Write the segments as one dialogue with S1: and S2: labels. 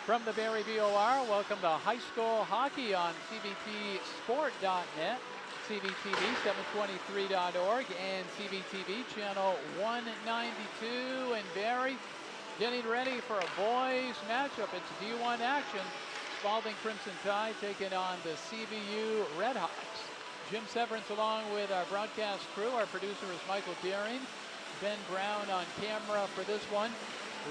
S1: From the Barry BOR, welcome to high school hockey on CVTsport.net, CVTV723.org, and CVTV channel 192. And Barry getting ready for a boys matchup. It's D1 action. Spaulding Crimson Tide taking on the CVU Redhawks. Jim Severance along with our broadcast crew. Our producer is Michael Deering. Ben Brown on camera for this one.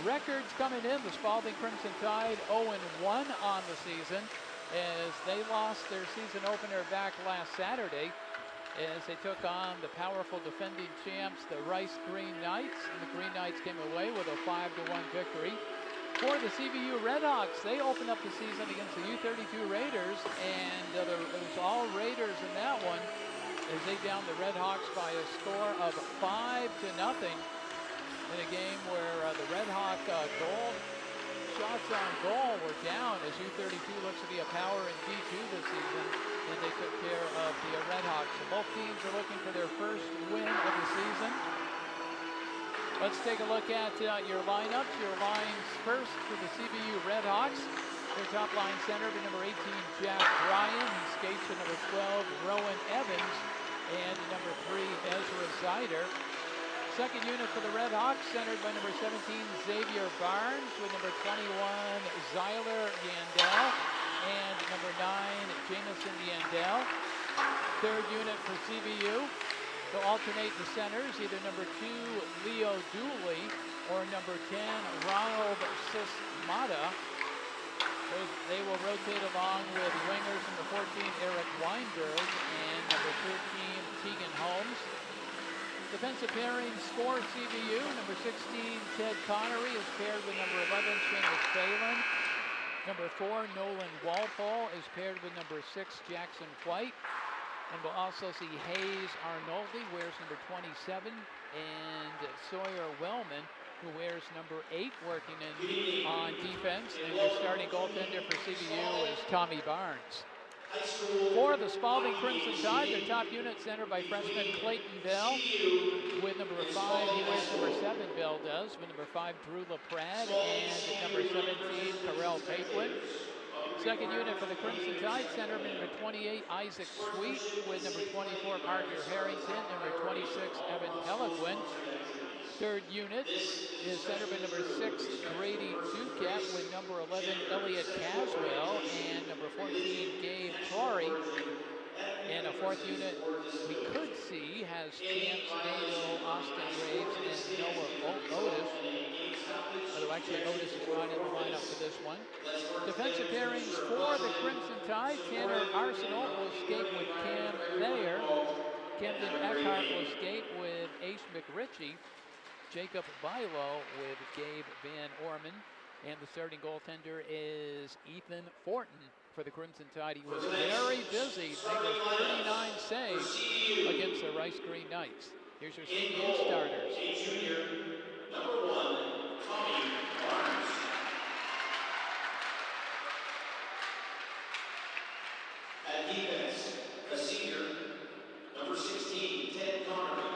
S1: Records coming in, the Spaulding Crimson Tide 0-1 on the season as they lost their season opener back last Saturday as they took on the powerful defending champs, the Rice Green Knights, and the Green Knights came away with a 5-1 victory. For the CVU Redhawks, they opened up the season against the U32 Raiders, and it was all Raiders in that one as they downed the Redhawks by a score of 5-0. In a game where the Red Hawk shots on goal were down as U32 looks to be a power in D2 this season, and they took care of the Red Hawks. So both teams are looking for their first win of the season. Let's take a look at your lineups. Your lines first for the CVU Red Hawks. Their top line center, number 18, Jack Bryan. He skates with number 12, Rowan Evans, and number 3, Ezra Zider. Second unit for the Red Hawks, centered by number 17, Xavier Barnes, with number 21, Zyler Yandel, and number 9, Jamison Yandel. Third unit for CVU. They'll alternate the centers, either number 2, Leo Dooley, or number 10, Ronald Sismata. They will rotate along with wingers number 14, Eric Weinberg, and number 13, Tegan Holmes. Defensive pairings for CVU, number 16, Ted Connery is paired with number 11, Seamus Phelan. Number 4, Nolan Walpole is paired with number 6, Jackson White. And we'll also see Hayes Arnoldi wears number 27, and Sawyer Wellman, who wears number 8, working on defense. And your starting goaltender for CVU is Tommy Barnes. For the Spaulding Crimson Tide, their top unit centered by freshman Clayton Bell. With number 5, he wears number 7, Bell does, with number 5, Drew LaPrade, and number 17, Carell Paquin. Second unit for the Crimson Tide, center number 28, Isaac Sweet, with number 24, Parker Harrington, number 26, Evan Pelequin. Third unit is centered by number 6, Grady Duquette, with number 11, Elliot Caswell, and number 14, Gabe Torrey. And a fourth unit we could see has Chance Nato, Austin Graves, and Noah Otis. Although actually Otis is not in the lineup for this one. Defensive pairings for the Crimson Tide. Tanner Arsenal will skate with Cam Thayer. Camden Eckhart will skate with Ace McRitchie. Jacob Bilo with Gabe Van Orman. And the starting goaltender is Ethan Fortin for the Crimson Tide. He was very busy, making 39 saves against the Rice Green Knights. Here's your CVU starters.
S2: Junior, number 1, Tommy Barnes. At defense, a senior, number 16, Ted Connery.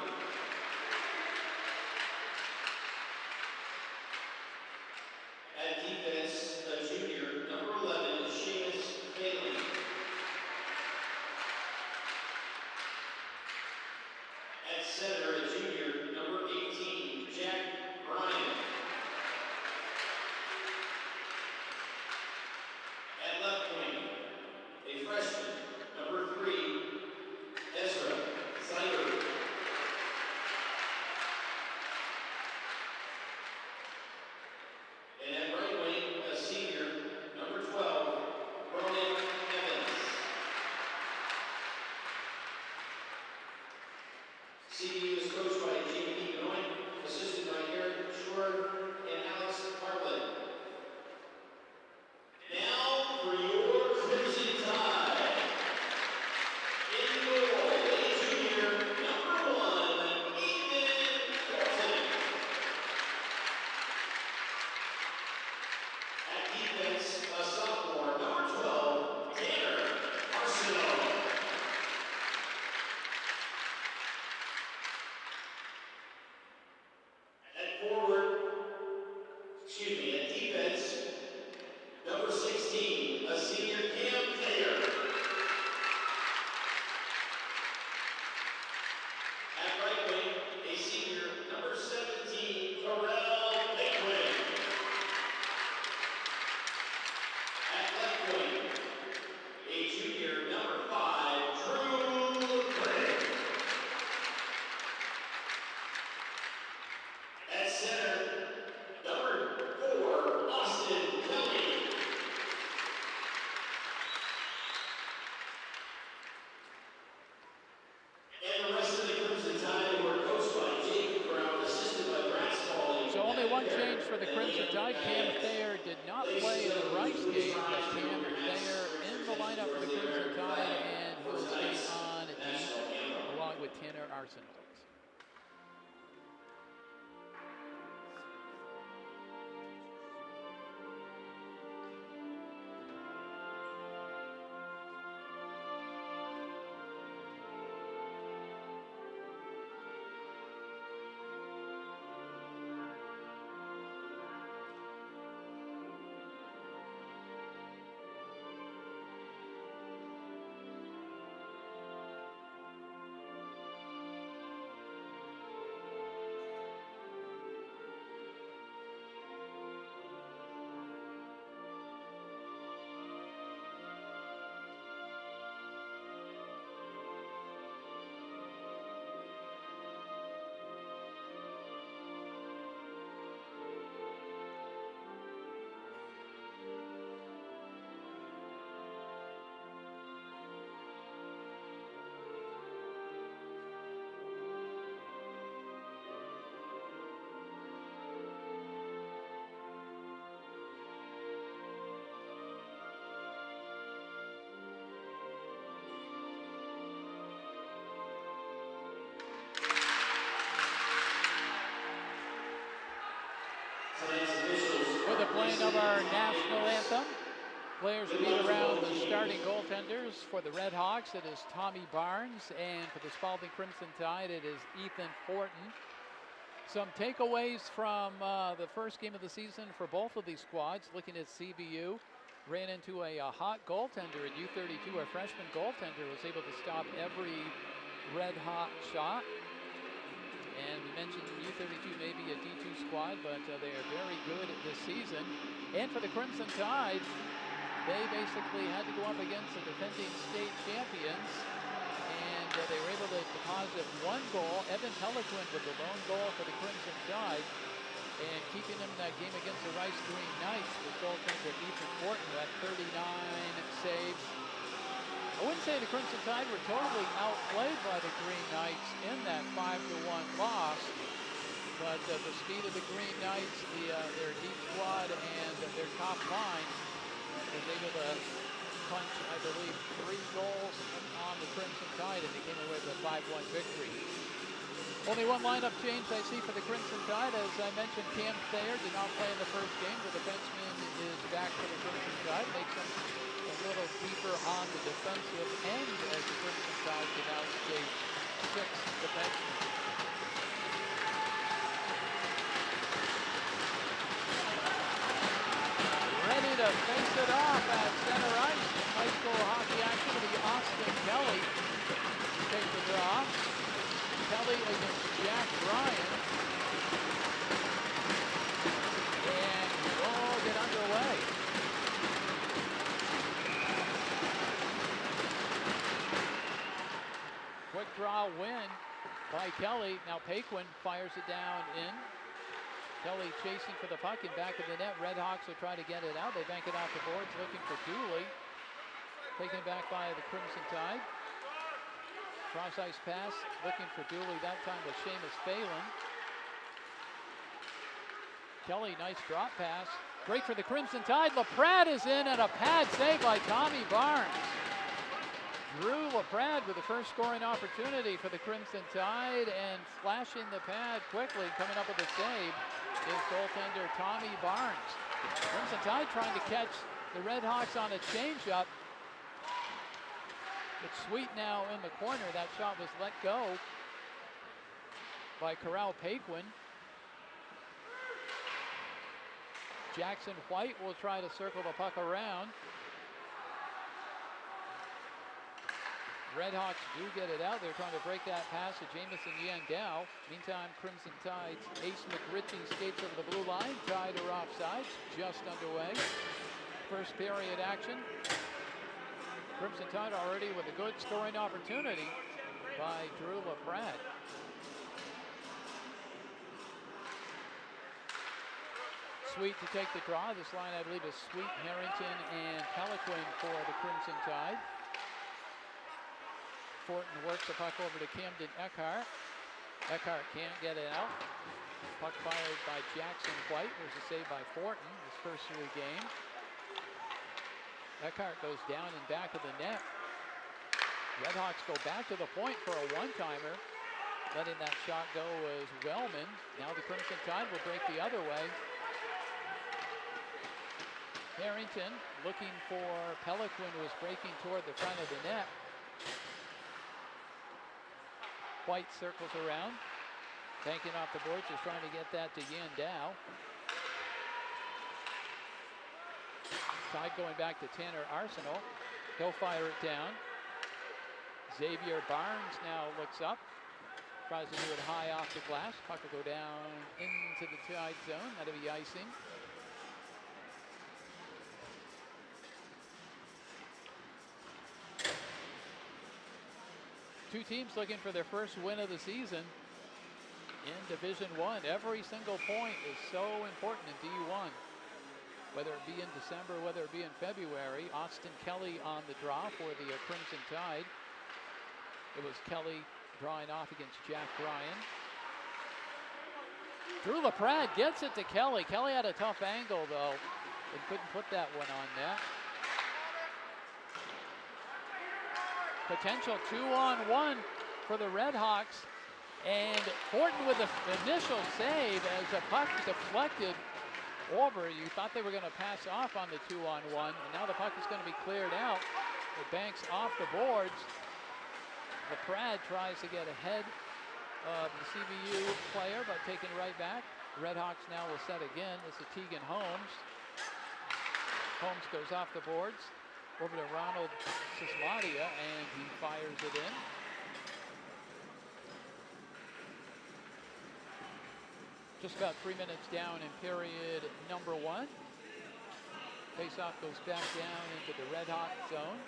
S2: At defense, a junior, number 11, Seamus Phelan. At center, a junior, number 18, Jack Bryan. At left wing, a freshman, number 3, Ezra Zider. And at right wing, a senior, number 12, Ronan Evans. CVU is coached by J.P. Benoit, assisted by Eric Shore and Alex Hartland. Now for your Crimson Tide. In goal, a junior, number 1, Ethan Fortin. At defense, a sophomore, number 12, Tanner Arsenal. At defense, number
S1: change for the Crimson Tide. Cam Thayer did not play in the Rice game, but Cam Thayer in the lineup for the Crimson Tide, and he'll stay on D along with Tanner Arsenault. With the playing of our national anthem, players will be around the starting goaltenders. For the Red Hawks, it is Tommy Barnes, and for the Spaulding Crimson Tide, it is Ethan Fortin. Some takeaways from the first game of the season for both of these squads. Looking at CVU, ran into a hot goaltender at U32. Our freshman goaltender was able to stop every red hot shot. And we mentioned U32 may be a D2 squad, but they are very good this season. And for the Crimson Tide, they basically had to go up against the defending state champions. And they were able to deposit one goal. Evan Peliquin with the lone goal for the Crimson Tide. And keeping them in that game against the Rice Green Knights was goaltender Ethan Fortin, who had 39 saves. I wouldn't say the Crimson Tide were totally outplayed by the Green Knights in that 5-1 loss, but the speed of the Green Knights, their deep squad, and their top line was able to punch, I believe, 3 goals on the Crimson Tide, and they came away with a 5-1 victory. Only one lineup change I see for the Crimson Tide. As I mentioned, Cam Thayer did not play in the first game. The defenseman is back for the Crimson Tide. Makes him a little deeper on the defensive end as the Crimson Tide can now state 6 defensemen. Ready to face it off at center ice. High school hockey action with the Austin Kelly. Take the draw. Kelly against Jack Ryan. And we'll get underway. Quick draw win by Kelly. Now Paquin fires it down in. Kelly chasing for the puck and back of the net. Red Hawks will try to get it out. They bank it off the boards, looking for Dooley. Taken back by the Crimson Tide. Cross ice pass, looking for Dooley. That time was Seamus Phelan. Kelly, nice drop pass. Break for the Crimson Tide. LaPrade is in, and a pad save by Tommy Barnes. Drew LaPrade with the first scoring opportunity for the Crimson Tide, and flashing the pad quickly, coming up with a save, is goaltender Tommy Barnes. Crimson Tide trying to catch the Red Hawks on a changeup. It's Sweet now in the corner. That shot was let go by Corral Paquin. Jackson White will try to circle the puck around. Red Hawks do get it out. They're trying to break that pass to Jamison Yandel. Meantime, Crimson Tide's Ace McRitchie skates over the blue line. Tide are offsides, just underway. First period action. Crimson Tide already with a good scoring opportunity by Drew LaPrade. Sweet to take the draw. This line, I believe, is Sweet, Harrington, and Peliquin for the Crimson Tide. Fortin works the puck over to Camden Eckhart. Eckhart can't get it out. Puck fired by Jackson White. There's a save by Fortin, his first of the game. Eckhart goes down and back of the net. Redhawks go back to the point for a one-timer. Letting that shot go was Wellman. Now the Crimson Tide will break the other way. Harrington looking for Peliquin, who is breaking toward the front of the net. White circles around. Banking off the boards, is trying to get that to Yandao. Tide going back to Tanner Arsenal. He'll fire it down. Xavier Barnes now looks up. Tries to do it high off the glass. Puck will go down into the Tide zone. That'll be icing. Two teams looking for their first win of the season in Division I. Every single point is so important in D1. Whether it be in December, whether it be in February. Austin Kelly on the draw for the Crimson Tide. It was Kelly drawing off against Jack Bryan. Drew LaPrade gets it to Kelly. Kelly had a tough angle, though, and couldn't put that one on net. Potential 2-on-1 for the Redhawks. And Fortin with the initial save as the puck deflected over. You thought they were going to pass off on the 2-on-1, and now the puck is going to be cleared out. It banks off the boards. LaPrade tries to get ahead of the CVU player, but taken right back. Redhawks now will set again. This is Tegan Holmes. Holmes goes off the boards over to Ronald Sismadia, and he fires it in. Just about 3 minutes down in period number 1. Faceoff goes back down into the Redhawk zone.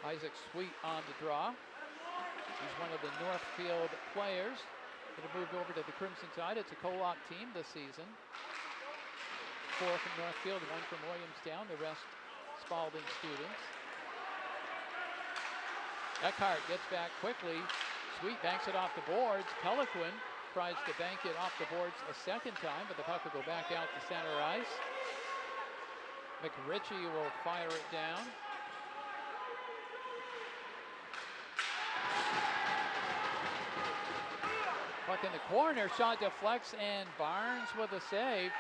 S1: Isaac Sweet on the draw. He's one of the Northfield players that have moved over to the Crimson Tide. It's a co-op team this season. 4 from Northfield, 1 from Williamstown, the rest Spaulding students. Eckhart gets back quickly. Sweet banks it off the boards. Peliquin tries to bank it off the boards a second time, but the puck will go back out to center ice. McRitchie will fire it down. Puck in the corner, shot deflects, and Barnes with a save.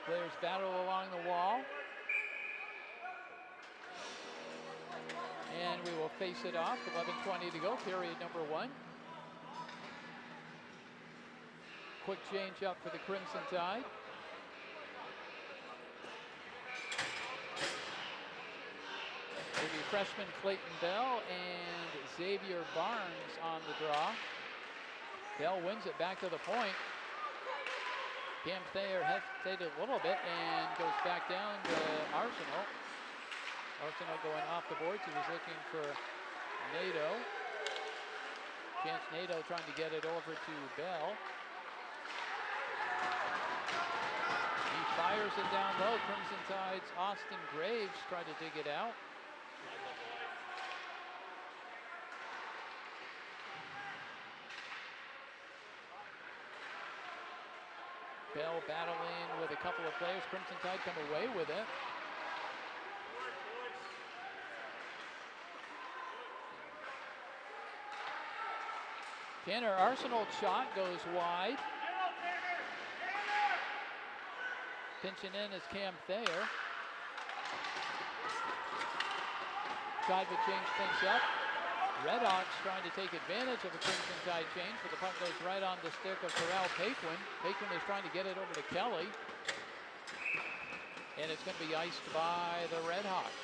S1: Players battle along the wall. And we will face it off. 11:20 to go, period number 1. Quick change up for the Crimson Tide. Maybe freshman Clayton Bell and Xavier Barnes on the draw. Bell wins it back to the point. Cam Thayer hesitated a little bit and goes back down to Arsenal. Arsenal going off the boards. He was looking for Nato. Chance Nato trying to get it over to Bell. He fires it down low. Crimson Tide's Austin Graves tried to dig it out. Bell battling with a couple of players. Crimson Tide come away with it. Tanner Arsenal shot goes wide. Pinching in is Cam Thayer. Tide would change things up. Redhawks trying to take advantage of a Crimson Tide change, but the puck goes right on the stick of Terrell Paquin. Paquin is trying to get it over to Kelly. And it's going to be iced by the Redhawks.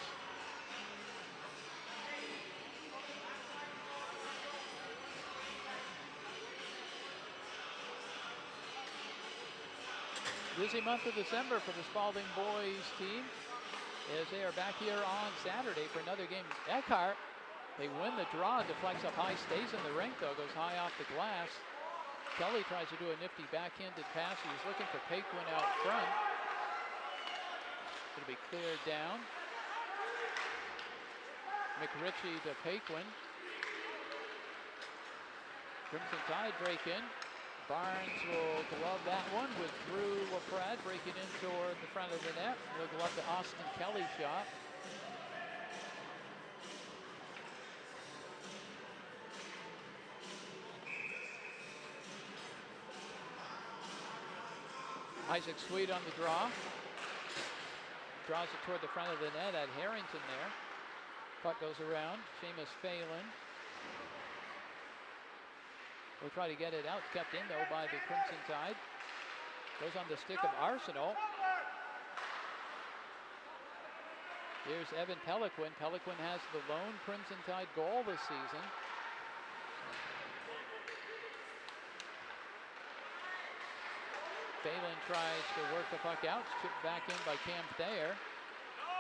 S1: Busy month of December for the Spaulding boys team as they are back here on Saturday for another game. Eckhart, they win the draw, deflects up high, stays in the rink though, goes high off the glass. Kelly tries to do a nifty backhanded pass. He's looking for Paquin out front. It'll be cleared down. McRitchie to Paquin. Crimson Tide break in. Barnes will glove that one with Drew LaPrade breaking in toward the front of the net. He'll glove the Austin Kelly shot. Isaac Sweet on the draw. Draws it toward the front of the net at Harrington there. Puck goes around. Seamus Phelan. Will try to get it out. Kept in, though, by the Crimson Tide. Goes on the stick of Arsenault. Here's Evan Peliquin. Peliquin has the lone Crimson Tide goal this season. Phelan tries to work the puck out. It's chipped back in by Cam Thayer.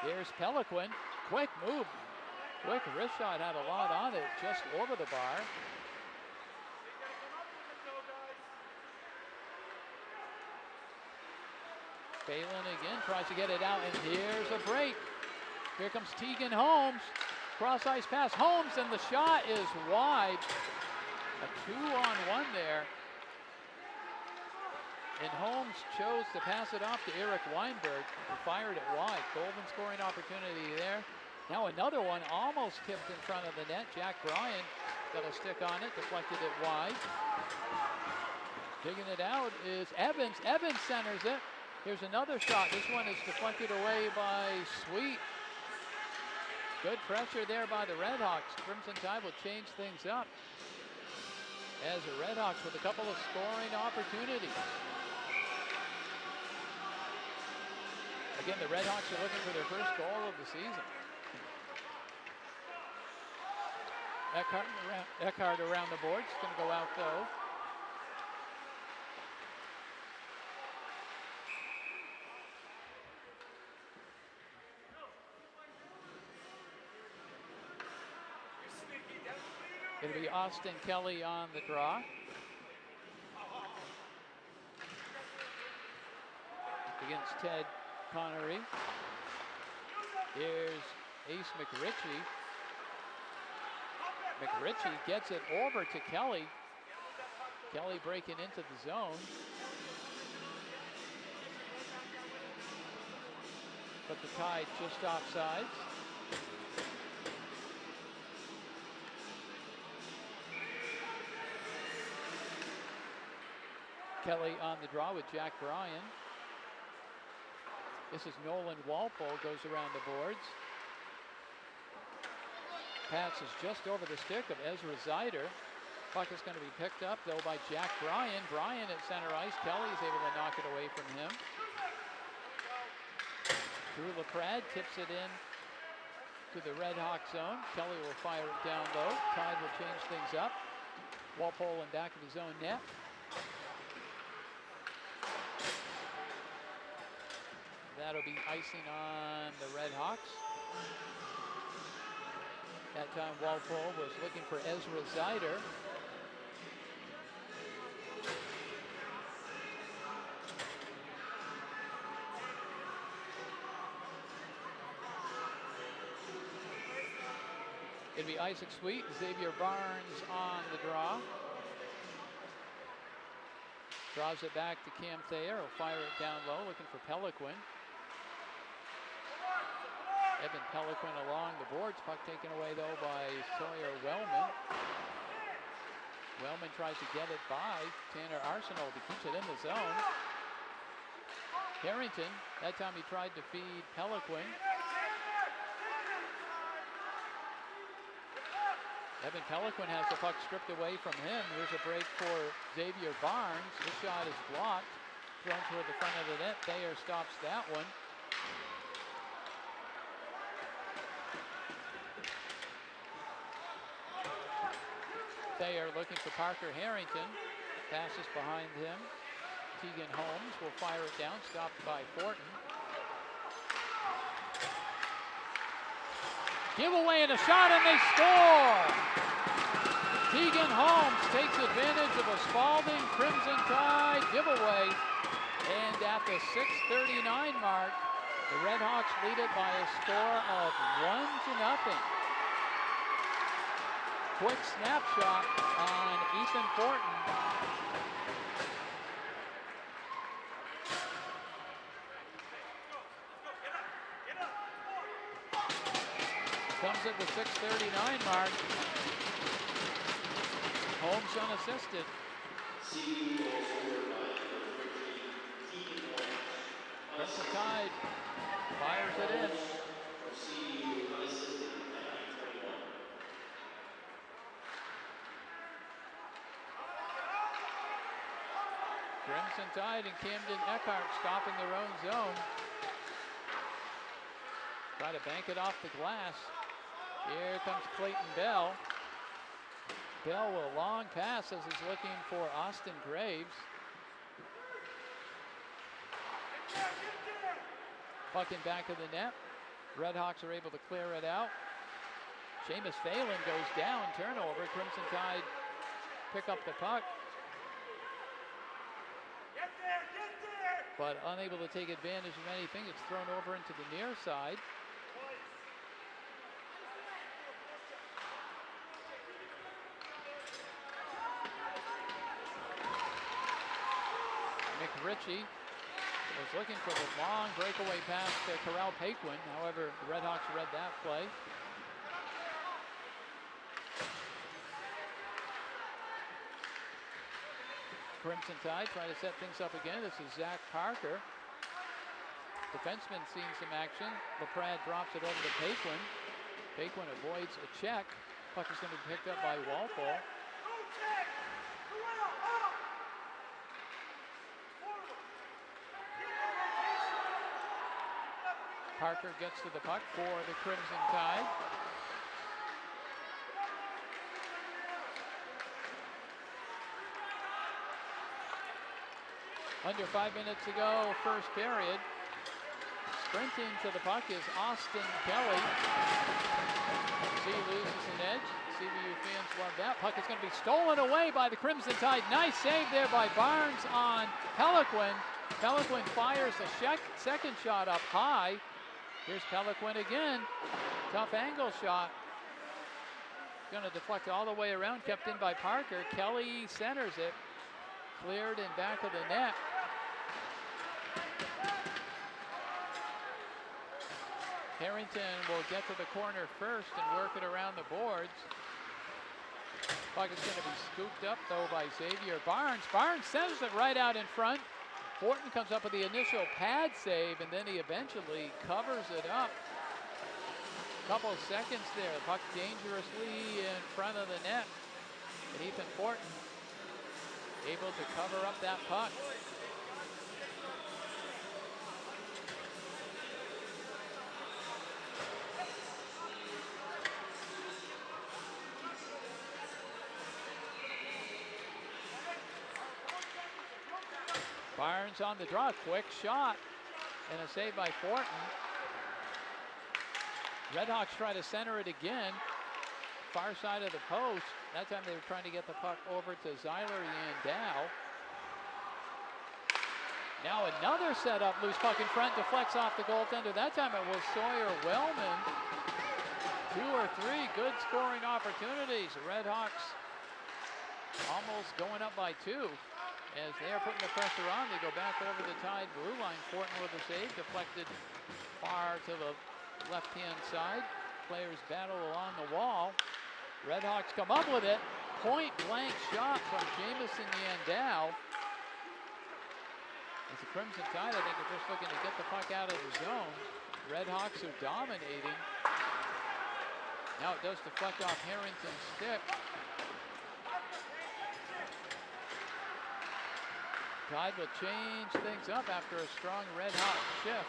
S1: Here's Peliquin. Quick move. Quick wrist shot, had a lot on it, just over the bar. Phelan again tries to get it out, and here's a break. Here comes Tegan Holmes. Cross ice pass. Holmes, and the shot is wide. A 2-on-1 there. And Holmes chose to pass it off to Eric Weinberg, who fired it wide. Golden scoring opportunity there. Now another one almost tipped in front of the net. Jack Bryan got a stick on it, deflected it wide. Digging it out is Evans. Evans centers it. Here's another shot. This one is deflected away by Sweet. Good pressure there by the Redhawks. Crimson Tide will change things up as the Redhawks with a couple of scoring opportunities. Again, the Redhawks are looking for their first goal of the season. Eckhart around the boards. Going to go out, though. It'll be Austin Kelly on the draw. Against Ted Connery. Here's Ace McRitchie. McRitchie gets it over to Kelly. Kelly breaking into the zone. But the Tide just offsides. Kelly on the draw with Jack Bryan. This is Nolan Walpole, goes around the boards. Pass is just over the stick of Ezra Zeider. Puck is going to be picked up, though, by Jack Bryan. Bryan at center ice. Kelly is able to knock it away from him. Drew LaPrade tips it in to the Red Hawk zone. Kelly will fire it down low. Tide will change things up. Walpole in back of his own net. That'll be icing on the Red Hawks. That time Walpole was looking for Ezra Zeider. It'll be Isaac Sweet, Xavier Barnes on the draw. Draws it back to Cam Thayer. He'll fire it down low, looking for Peliquin. Evan Peliquin along the boards. Puck taken away, though, by Sawyer Wellman. Wellman tries to get it by Tanner Arsenault to keep it in the zone. Harrington, that time he tried to feed Peliquin. Evan Peliquin has the puck stripped away from him. Here's a break for Xavier Barnes. This shot is blocked. Thrown toward the front of the net. Thayer stops that one. Thayer looking for Parker Harrington. Passes behind him. Tegan Holmes will fire it down. Stopped by Fortin. Giveaway and a shot, and they score! Tegan Holmes takes advantage of a Spaulding Crimson Tide giveaway. And at the 6:39 mark, the Red Hawks lead it by a score of 1-0. Quick snapshot on Ethan Fortin. Comes at the 6:39 mark. Holmes unassisted.
S2: CVU goal scored by Tegan Holmes.
S1: Crimson Tide fires it in.
S2: From CVU unassisted at 21.
S1: Crimson Tide and Camden Eckhart stopping their own zone. Try to bank it off the glass. Here comes Clayton Bell. Bell will long pass as he's looking for Austin Graves. Puck in back of the net. Red Hawks are able to clear it out. Seamus Phelan goes down, turnover. Crimson Tide pick up the puck. But unable to take advantage of anything. It's thrown over into the near side. McRitchie was looking for the long breakaway pass to Corral Paquin. However, the Red Hawks read that play. Crimson Tide trying to set things up again. This is Zach Parker. Defenseman seeing some action. LaPrade drops it over to Paquin. Paquin avoids a check. Puck is going to be picked up by Walpole. Parker gets to the puck for the Crimson Tide. Under 5 minutes to go, first period. Sprinting to the puck is Austin Kelly. C loses an edge. CVU fans love that. Puck is going to be stolen away by the Crimson Tide. Nice save there by Barnes on Peliquin. Peliquin fires a second shot up high. Here's Peliquin again. Tough angle shot. Going to deflect all the way around. Kept in by Parker. Kelly centers it. Cleared in back of the net. Harrington will get to the corner first and work it around the boards. Puck is going to be scooped up though by Xavier Barnes. Barnes sends it right out in front. Fortin comes up with the initial pad save, and then he eventually covers it up. Couple of seconds there. The puck dangerously in front of the net. And Ethan Fortin able to cover up that puck. Barnes on the draw, quick shot, and a save by Fortin. Red Hawks try to center it again. Far side of the post. That time they were trying to get the puck over to Zyler Yandau. Now another setup, loose puck in front, deflects off the goaltender. That time it was Sawyer Wellman. 2 or 3 good scoring opportunities. The Red Hawks almost going up by 2. As they are putting the pressure on, they go back over the Tide blue line. Fortin with a save, deflected far to the left-hand side. Players battle along the wall. Red Hawks come up with it. Point-blank shot from Jamison Yandau. As the Crimson Tide, I think, are just looking to get the puck out of the zone. Red Hawks are dominating. Now it does deflect off Harrington's stick. Tide will change things up after a strong Red Hawk shift.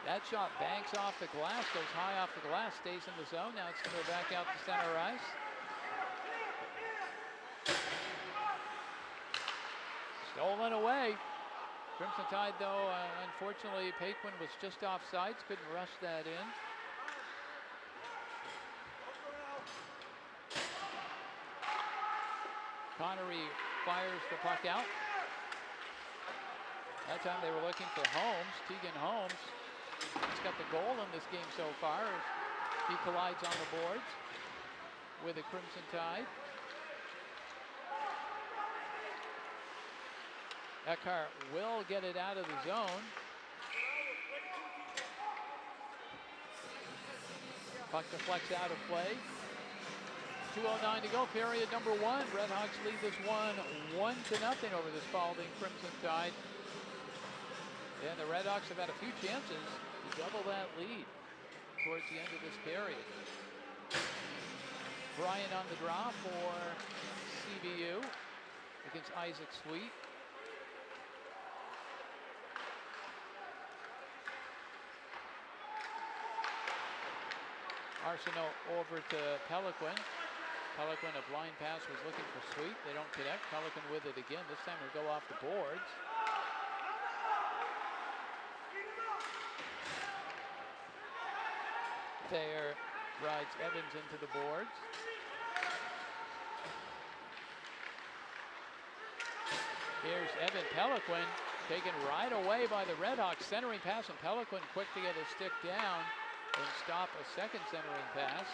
S1: That shot banks off the glass, goes high off the glass, stays in the zone. Now it's going to go back out to center ice. Stolen away. Crimson Tide, though, unfortunately, Paquin was just off sides, couldn't rush that in. Connery fires the puck out. That time they were looking for Holmes. Tegan Holmes has got the goal in this game so far as he collides on the boards with the Crimson Tide. Eckhart will get it out of the zone. Puck deflects out of play. 2:09 to go, period number one. Redhawks lead this one 1-0 over the Spaulding Crimson Tide. And the Redhawks have had a few chances to double that lead towards the end of this period. Bryan on the draw for CVU against Isaac Sweet. Arsenault over to Peliquin. Peliquin, a blind pass, was looking for Sweet. They don't connect. Peliquin with it again. This time it'll go off the boards. Thayer rides Evans into the boards. Here's Evan Peliquin taken right away by the Redhawks. Centering pass, and Peliquin quick to get his stick down and stop a second centering pass.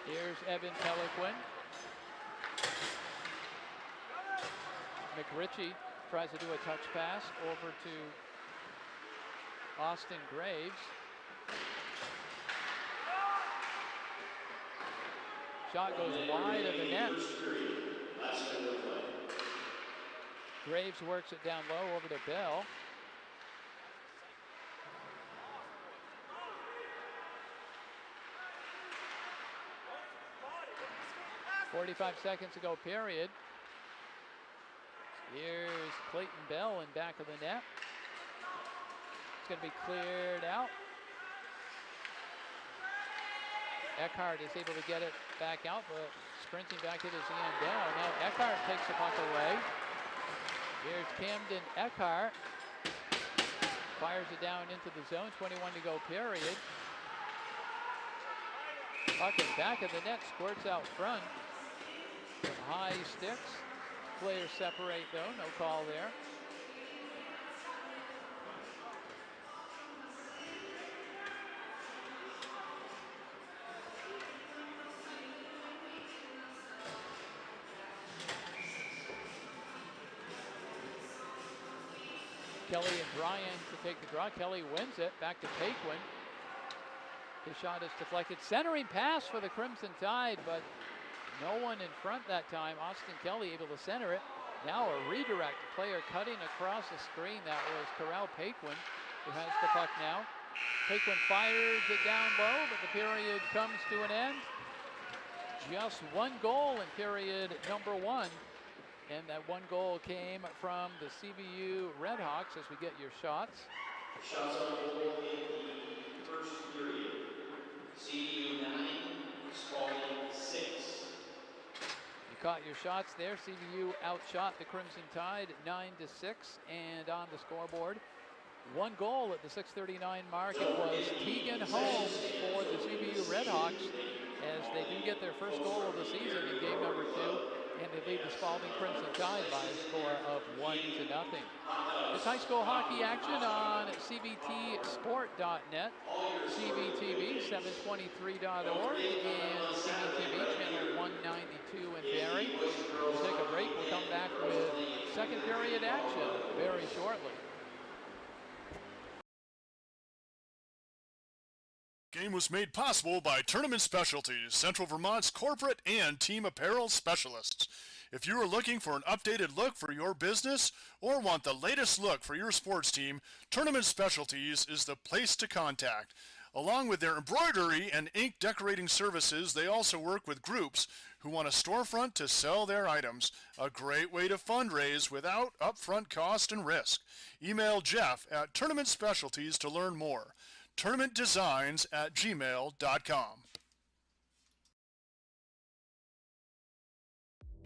S1: Here's Evan Peliquin. McRitchie tries to do a touch pass over to Austin Graves. Shot goes wide of the net. Graves works it down low over to Bell. .45 seconds to go, period. Here's Clayton Bell in back of the net. It's going to be cleared out. Eckhart is able to get it back out, but sprinting back it is Ian Dow. Now Eckhart takes the puck away. Here's Camden Eckhart. Fires it down into the zone. 21 to go, period. Puck is back of the net, squirts out front. Some high sticks. Players separate though, no call there. Kelly and Bryan to take the draw. Kelly wins it, back to Paquin. His shot is deflected. Centering pass for the Crimson Tide, but no one in front that time. Austin Kelly able to center it. Now a redirect. Player cutting across the screen. That was Corral Paquin, who has the puck now. Paquin fires it down low, but the period comes to an end. Just one goal in period number one. And that one goal came from the CVU Redhawks as we get your shots.
S2: Shots on goal in the first period. CVU 9, Spaulding 6.
S1: You caught your shots there. CVU outshot the Crimson Tide 9-6, and on the scoreboard, one goal at the 6:39 mark. It was Tegan Holmes for the CVU Redhawks as they do get their first goal of the season in game number 2, and they lead the Spaulding Crimson Tide by a score of 1-0. It's high school hockey action on CVTsport.net, CVTV723.org, and CVTV channel 192 in Barrie. We'll take a break. We'll come back with second period action very shortly.
S3: Game was made possible by Tournament Specialties, Central Vermont's corporate and team apparel specialists. If you are looking for an updated look for your business or want the latest look for your sports team, Tournament Specialties is the place to contact. Along with their embroidery and ink decorating services, they also work with groups who want a storefront to sell their items. A great way to fundraise without upfront cost and risk. Email Jeff at Tournament Specialties to learn more. tournamentdesigns@gmail.com.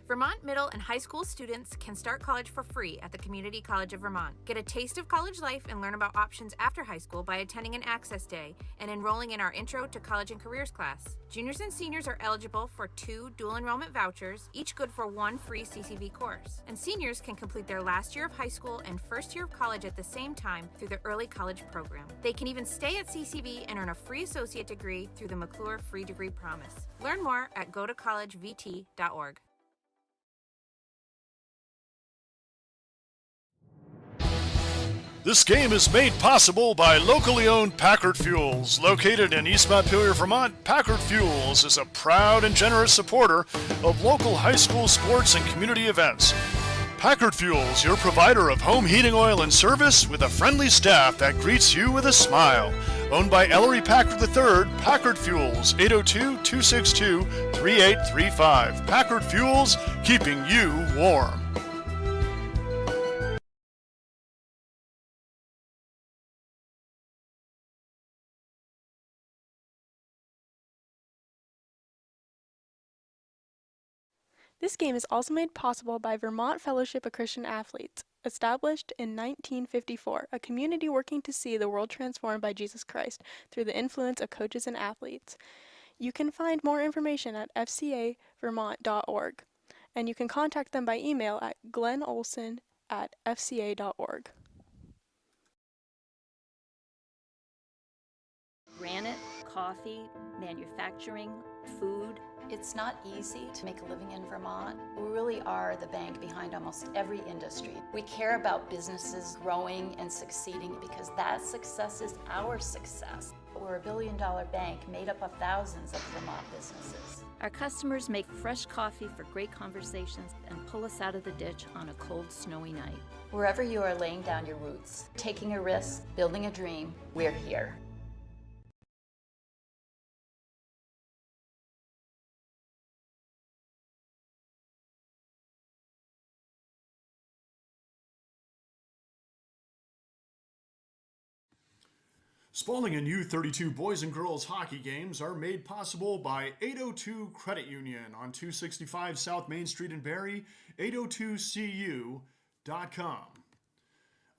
S4: Vermont middle and high school students can start college for free at the Community College of Vermont. Get a taste of college life and learn about options after high school by attending an Access Day and enrolling in our Intro to College and Careers class. Juniors and seniors are eligible for 2 dual enrollment vouchers, each good for 1 free CCV course. And seniors can complete their last year of high school and first year of college at the same time through the Early College program. They can even stay at CCV and earn a free associate degree through the McClure Free Degree Promise. Learn more at gotocollegevt.org.
S3: This game is made possible by locally owned Packard Fuels. Located in East Montpelier, Vermont, Packard Fuels is a proud and generous supporter of local high school sports and community events. Packard Fuels, your provider of home heating oil and service with a friendly staff that greets you with a smile. Owned by Ellery Packard III, Packard Fuels, 802-262-3835. Packard Fuels, keeping you warm.
S5: This game is also made possible by Vermont Fellowship of Christian Athletes, established in 1954, a community working to see the world transformed by Jesus Christ through the influence of coaches and athletes. You can find more information at fcavermont.org, and you can contact them by email at glennolson@fca.org.
S6: Granite, coffee, manufacturing, food.
S7: It's not easy to make a living in Vermont. We really are the bank behind almost every industry. We care about businesses growing and succeeding because that success is our success. We're a billion-dollar bank made up of thousands of Vermont businesses.
S6: Our customers make fresh coffee for great conversations and pull us out of the ditch on a cold, snowy night.
S7: Wherever you are laying down your roots, taking a risk, building a dream, we're here.
S3: Spaulding and U32 boys and girls hockey games are made possible by 802 Credit Union on 265 South Main Street in Barrie, 802cu.com.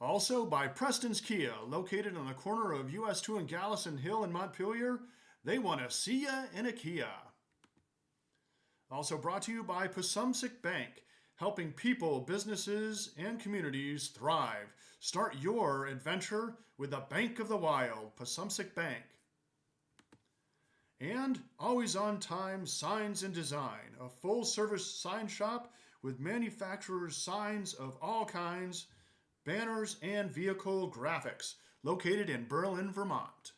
S3: Also by Preston's Kia, located on the corner of US 2 and Gallison Hill in Montpelier. They want to see ya in a Kia. Also brought to you by Pasumsic Bank, helping people, businesses, and communities thrive. Start your adventure with the Bank of the Wild, Pasumsic Bank. And Always On Time Signs and Design, a full-service sign shop with manufacturers' signs of all kinds, banners, and vehicle graphics, located in Berlin, Vermont.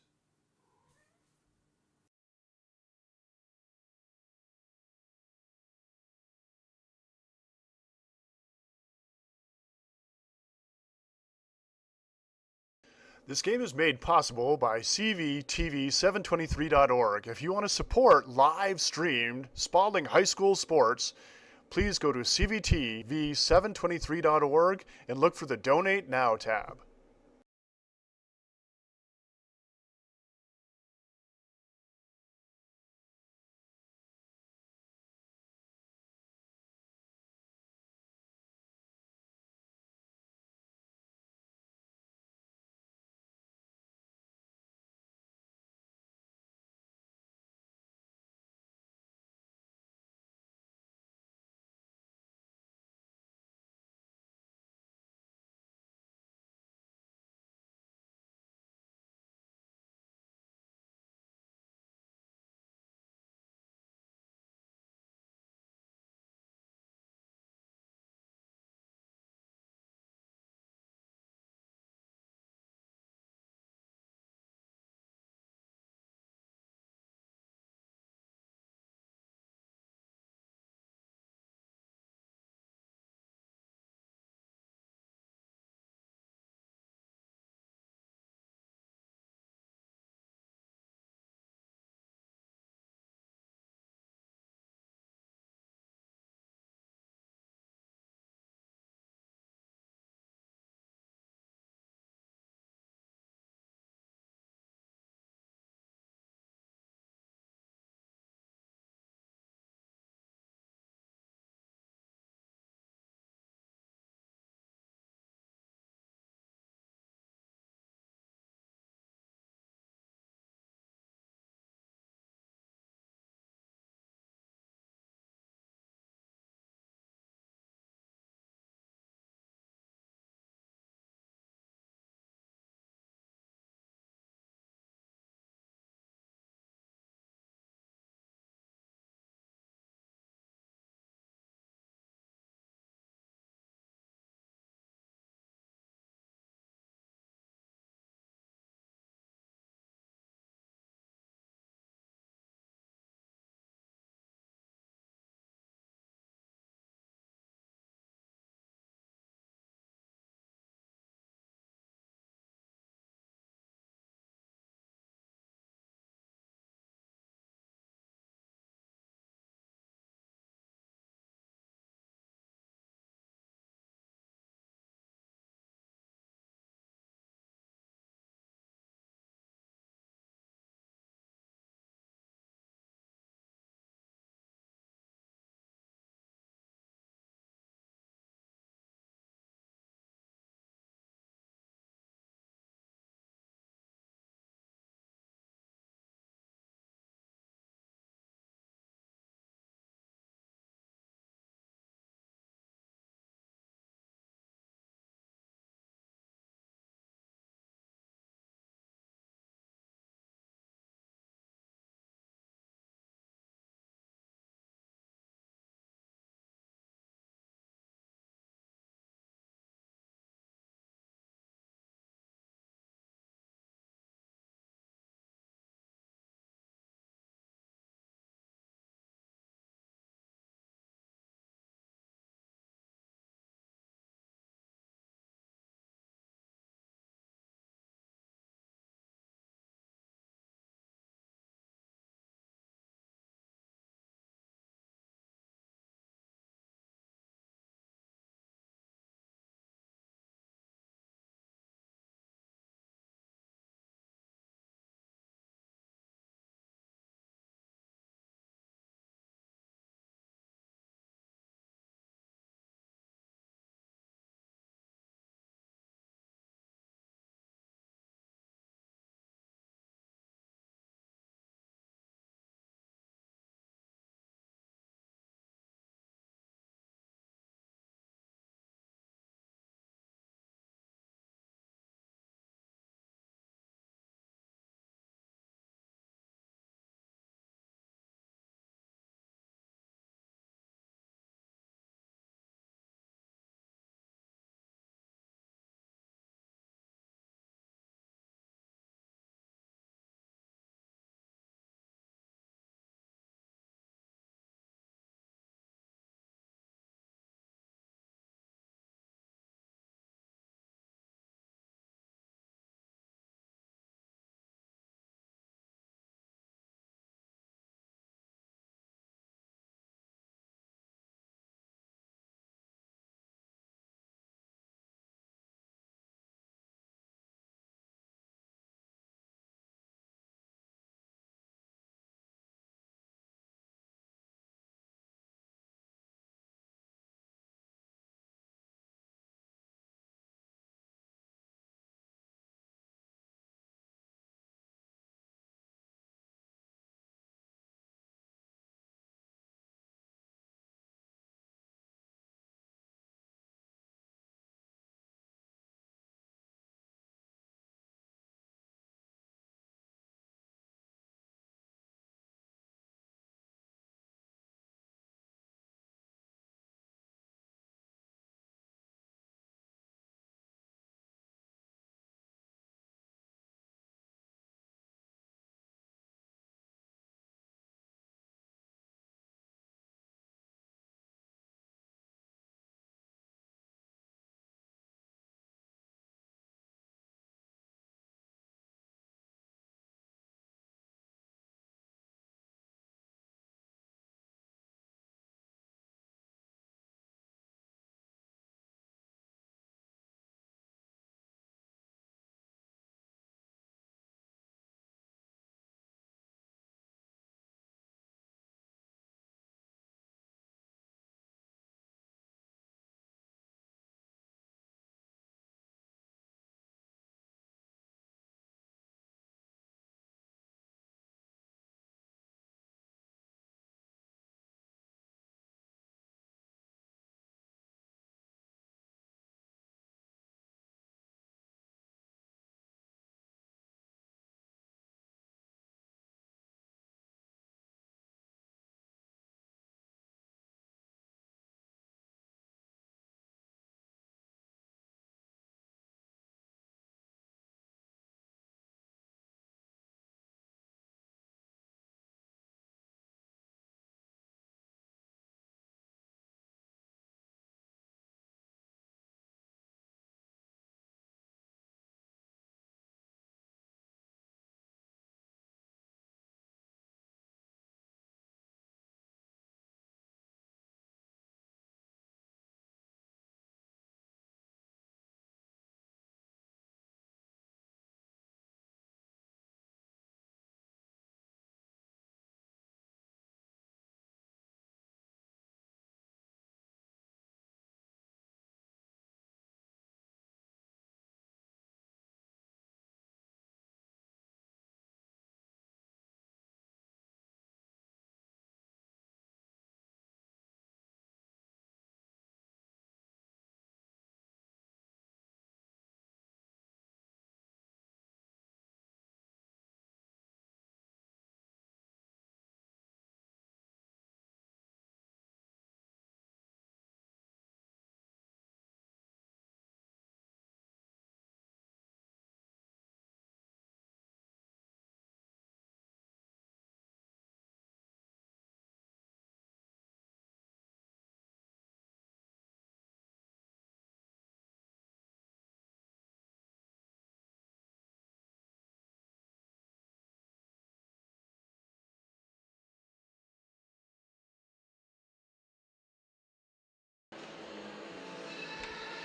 S3: This game is made possible by CVTV723.org. If you want to support live-streamed Spaulding High School sports, please go to CVTV723.org and look for the Donate Now tab.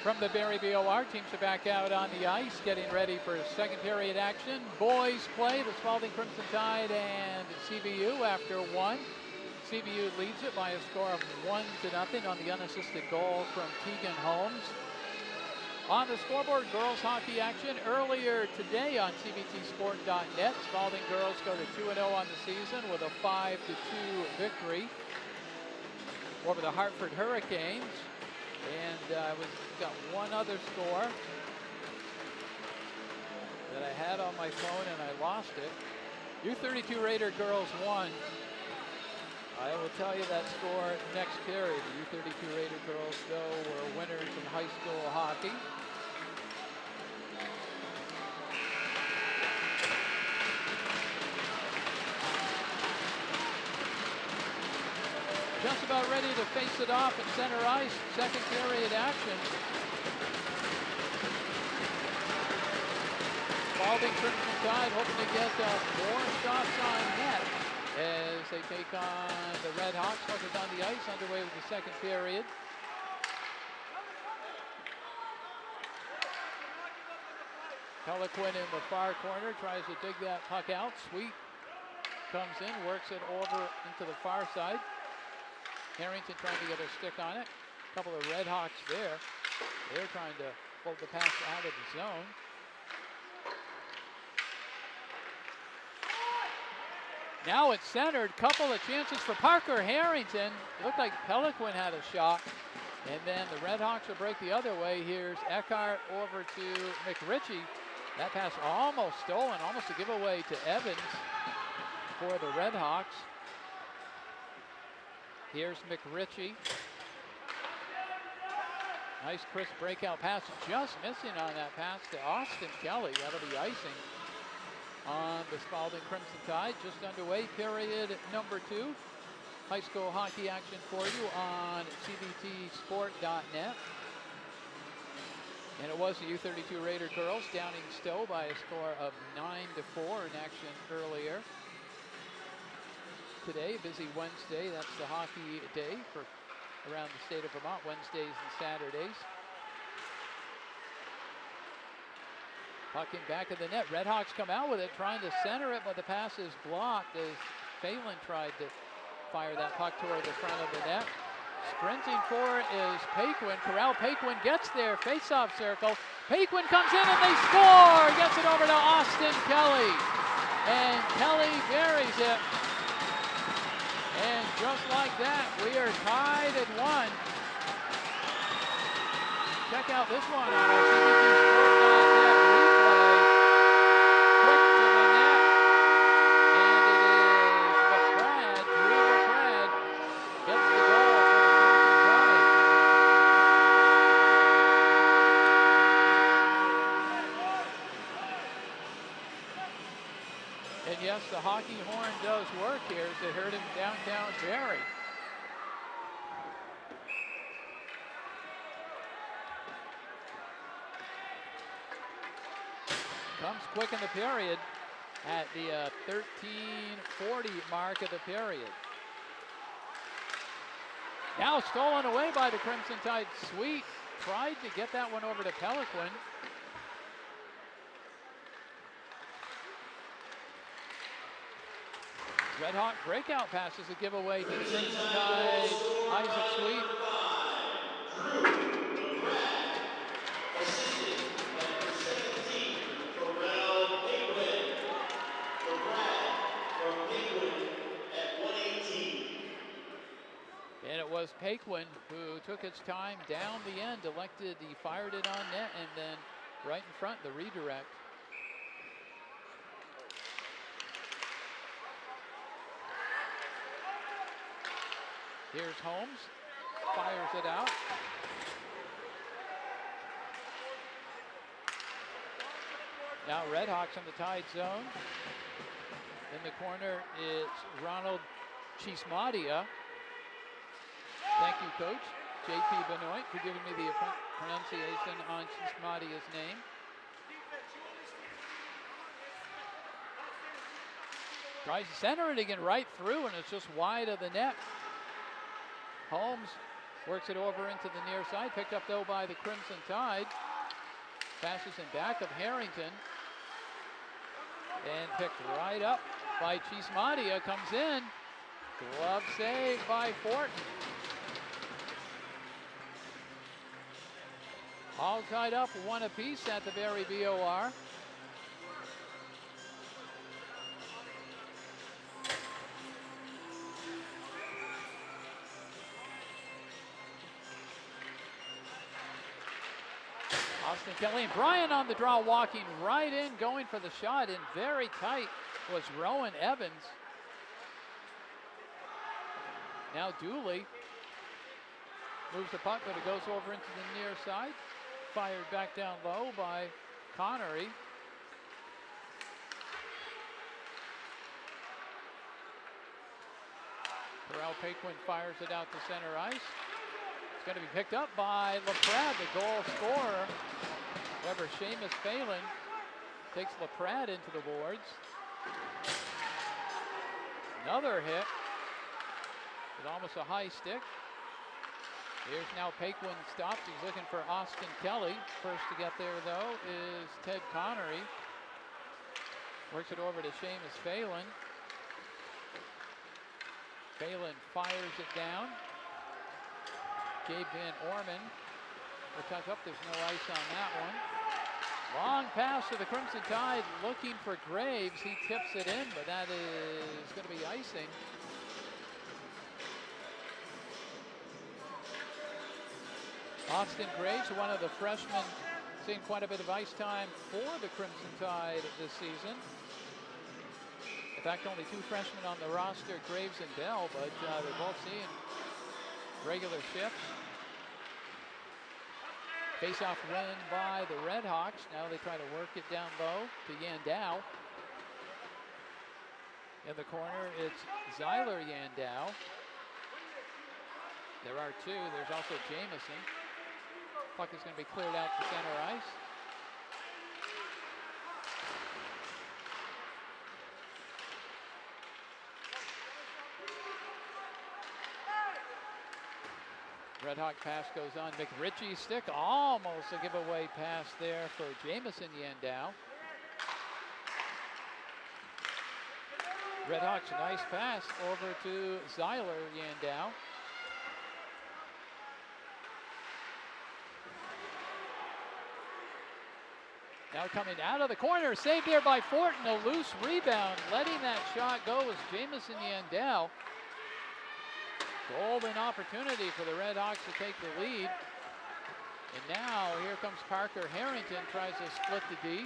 S1: From the Barrie BOR, teams are back out on the ice, getting ready for second period action. Boys play the Spaulding Crimson Tide and CVU after one. CVU leads it by a score of 1-0 on the unassisted goal from Keegan Holmes. On the scoreboard, girls hockey action earlier today on cvtsport.net. Spaulding girls go to 2-0 on the season with a 5-2 victory over the Hartford Hurricanes. And got one other score that I had on my phone and I lost it. U32 Raider girls won. I will tell you that score next period. The U32 Raider girls, though, were winners in high school hockey. Just about ready to face it off at center ice. Second period action. Spaulding Crimson Tide hoping to get more shots on net as they take on the Red Hawks. Puck is on the ice, underway with the second period. Peliquin in the far corner tries to dig that puck out. Sweet comes in, works it over into the far side. Harrington trying to get a stick on it. A couple of Red Hawks there. They're trying to pull the pass out of the zone. Now it's centered. Couple of chances for Parker Harrington. It looked like Peliquin had a shot. And then the Red Hawks will break the other way. Here's Eckhart over to McRitchie. That pass almost stolen, almost a giveaway to Evans for the Red Hawks. Here's McRitchie. Nice crisp breakout pass, just missing on that pass to Austin Kelly. That'll be icing on the Spaulding Crimson Tide. Just underway, period number 2. High school hockey action for you on cvtsport.net. And it was the U32 Raider girls downing Stowe by a score of 9-4 in action earlier. Today, busy Wednesday. That's the hockey day for around the state of Vermont, Wednesdays and Saturdays. Puck in back of the net. Red Hawks come out with it, trying to center it, but the pass is blocked as Phelan tried to fire that puck toward the front of the net. Sprinting for it is Paquin. Corral Paquin gets there, face-off circle. Paquin comes in and they score! Gets it over to Austin Kelly. And Kelly buries it. And just like that, we are tied at 1. Check out this one on our CVTsport.net replay. Quick to the net. And it is LaPrade, Drew LaPrade, gets the goal for the Crimson Tide. And yes, the hockey horn does work here as they heard him downtown Barrie. Comes quick in the period at the 13:40 mark of the period. Now stolen away by the Crimson Tide. Sweet tried to get that one over to Peliquin. Red Hawk breakout passes a giveaway to the Crimson Tide. Isaac Sweet.
S2: Assisted by number 17, Corral Paquin. From Paquin at 118.
S1: And it was Paquin who took its time down the end, elected, he fired it on net, and then right in front, the redirect. Here's Holmes, fires it out. Now Red Hawks in the Tide zone. In the corner, it's Ronald Chismadia. Thank you, Coach. J.P. Benoit for giving me the pronunciation on Chismadia's name. Tries to center it again right through, and it's just wide of the net. Holmes Works it over into the near side. Picked up, though, by the Crimson Tide. Passes in back of Harrington. And picked right up by Chismadia. Comes in. Glove save by Fortin. All tied up, one apiece at the Barry BOR. Austin Kelly and Bryan on the draw, walking right in, going for the shot, and very tight was Rowan Evans. Now Dooley moves the puck, but it goes over into the near side. Fired back down low by Connery. Corral Paquin fires it out to center ice. It's going to be picked up by LaPrade, the goal scorer. However, Seamus Phelan takes LaPrade into the boards. Another hit with almost a high stick. Here's now Paquin stops. He's looking for Austin Kelly. First to get there, though, is Ted Connery. Works it over to Seamus Phelan. Phelan fires it down. Gabe Van Orman will touch up. There's no ice on that one. Long pass to the Crimson Tide, looking for Graves. He tips it in, but that is going to be icing. Austin Graves, one of the freshmen, seeing quite a bit of ice time for the Crimson Tide this season. In fact, only two freshmen on the roster, Graves and Bell, but they're both seeing regular shifts. Face-off win by the Redhawks. Now they try to work it down low to Yandau. In the corner, it's Zyler Yandau. There are two. There's also Jamison. Puck is going to be cleared out to center ice. Red Hawk pass goes on. McRitchie's stick, almost a giveaway pass there for Jamison Yandau. Red Hawks, nice pass over to Zyler Yandau. Now coming out of the corner, saved there by Fortin, a loose rebound. Letting that shot go was Jamison Yandau. Golden opportunity for the Red Hawks to take the lead. And now here comes Parker Harrington, tries to split the D.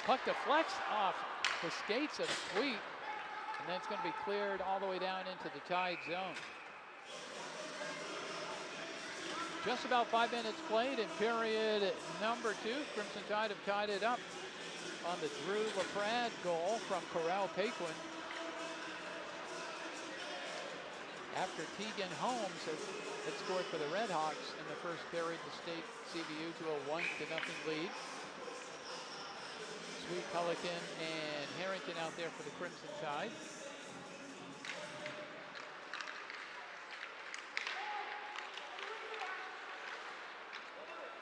S1: Puck deflects off the skates of Sweet. And then it's going to be cleared all the way down into the Tide zone. Just about 5 minutes played in period number 2. Crimson Tide have tied it up on the Drew LaPrade goal from Corral Paquin. After Tegan Holmes had scored for the Red Hawks in the first period to state CVU to a 1-0 lead. Sweet, Pelican, and Harrington out there for the Crimson Tide.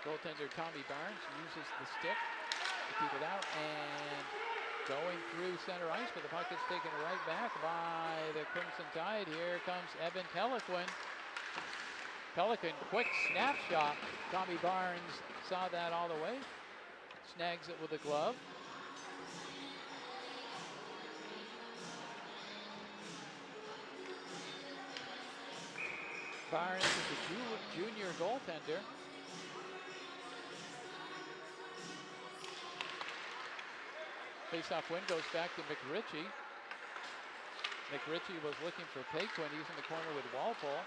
S1: Goaltender Tommy Barnes uses the stick to keep it out, and going through center ice, but the puck is taken right back by the Crimson Tide. Here comes Evan Pelican. Pelican, quick snapshot. Tommy Barnes saw that all the way. Snags it with a glove. Barnes is a junior goaltender. Face-off win goes back to McRitchie. McRitchie was looking for Paquin. He's in the corner with Walpole.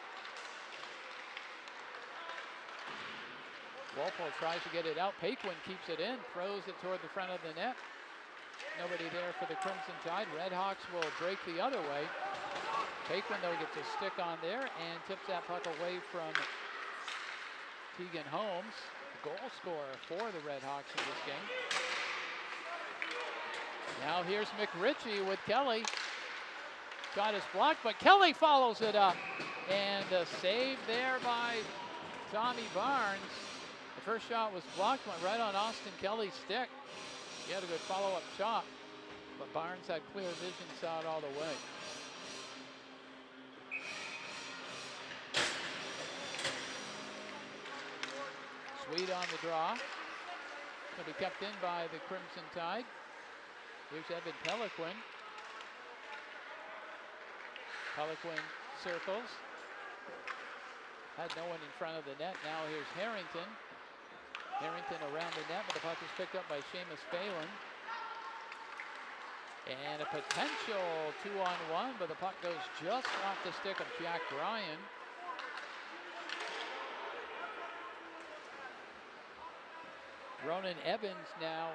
S1: Walpole tries to get it out. Paquin keeps it in, throws it toward the front of the net. Nobody there for the Crimson Tide. Red Hawks will break the other way. Paquin, though, gets a stick on there and tips that puck away from Tegan Holmes, the goal scorer for the Red Hawks in this game. Now here's McRitchie with Kelly. Shot is blocked, but Kelly follows it up. And a save there by Tommy Barnes. The first shot was blocked, went right on Austin Kelly's stick. He had a good follow-up shot, but Barnes had clear vision, saw it all the way. Sweet on the draw. Going to be kept in by the Crimson Tide. Here's Evan Peliquin. Peliquin circles. Had no one in front of the net. Now here's Harrington. Harrington around the net, but the puck is picked up by Seamus Phelan. And a potential 2-on-1, but the puck goes just off the stick of Jack Bryan. Ronan Evans now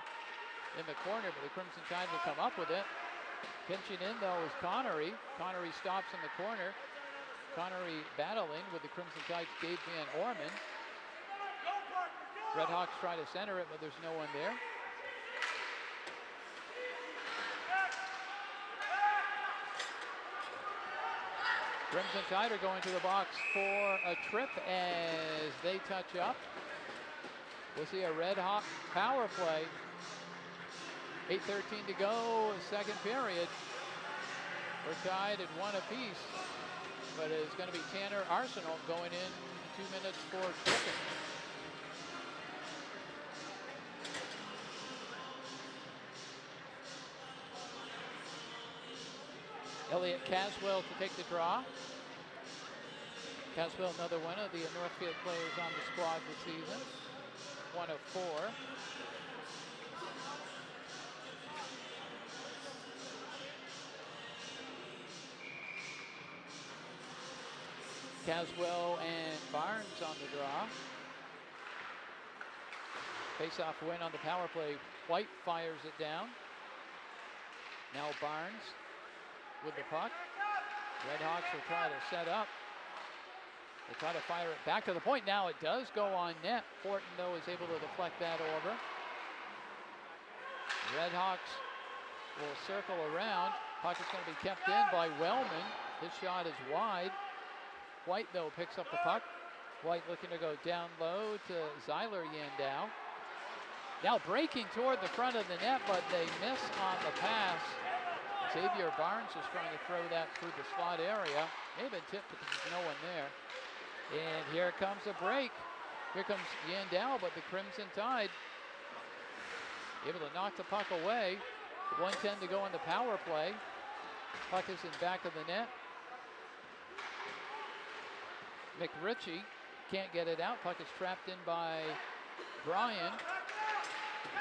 S1: in the corner, but the Crimson Tide will come up with it. Pinching in, though, is Connery. Connery stops in the corner. Connery battling with the Crimson Tide's Gabe Van Orman. Redhawks try to center it, but there's no one there. Crimson Tide are going to the box for a trip as they touch up. We'll see a Red Hawk power play. 8:13 to go, second period. We're tied at 1 apiece, but it's going to be Tanner Arsenal going in 2 minutes for tripping. Elliot Caswell to take the draw. Caswell, another one of the Northfield players on the squad this season. 1 of 4. Caswell and Barnes on the draw. Face-off win on the power play. White fires it down. Now Barnes with the puck. Redhawks will try to set up. They try to fire it back to the point. Now it does go on net. Fortin, though, is able to deflect that over. Redhawks will circle around. Puck is going to be kept in by Wellman. His shot is wide. White, though, picks up the puck. White looking to go down low to Zyler Yandau. Now breaking toward the front of the net, but they miss on the pass. Xavier Barnes is trying to throw that through the slot area. May have been tipped because there's no one there. And here comes a break. Here comes Yandau, but the Crimson Tide able to knock the puck away. 1:10 to go in the power play. Puck is in back of the net. McRitchie can't get it out. Puck is trapped in by Bryan.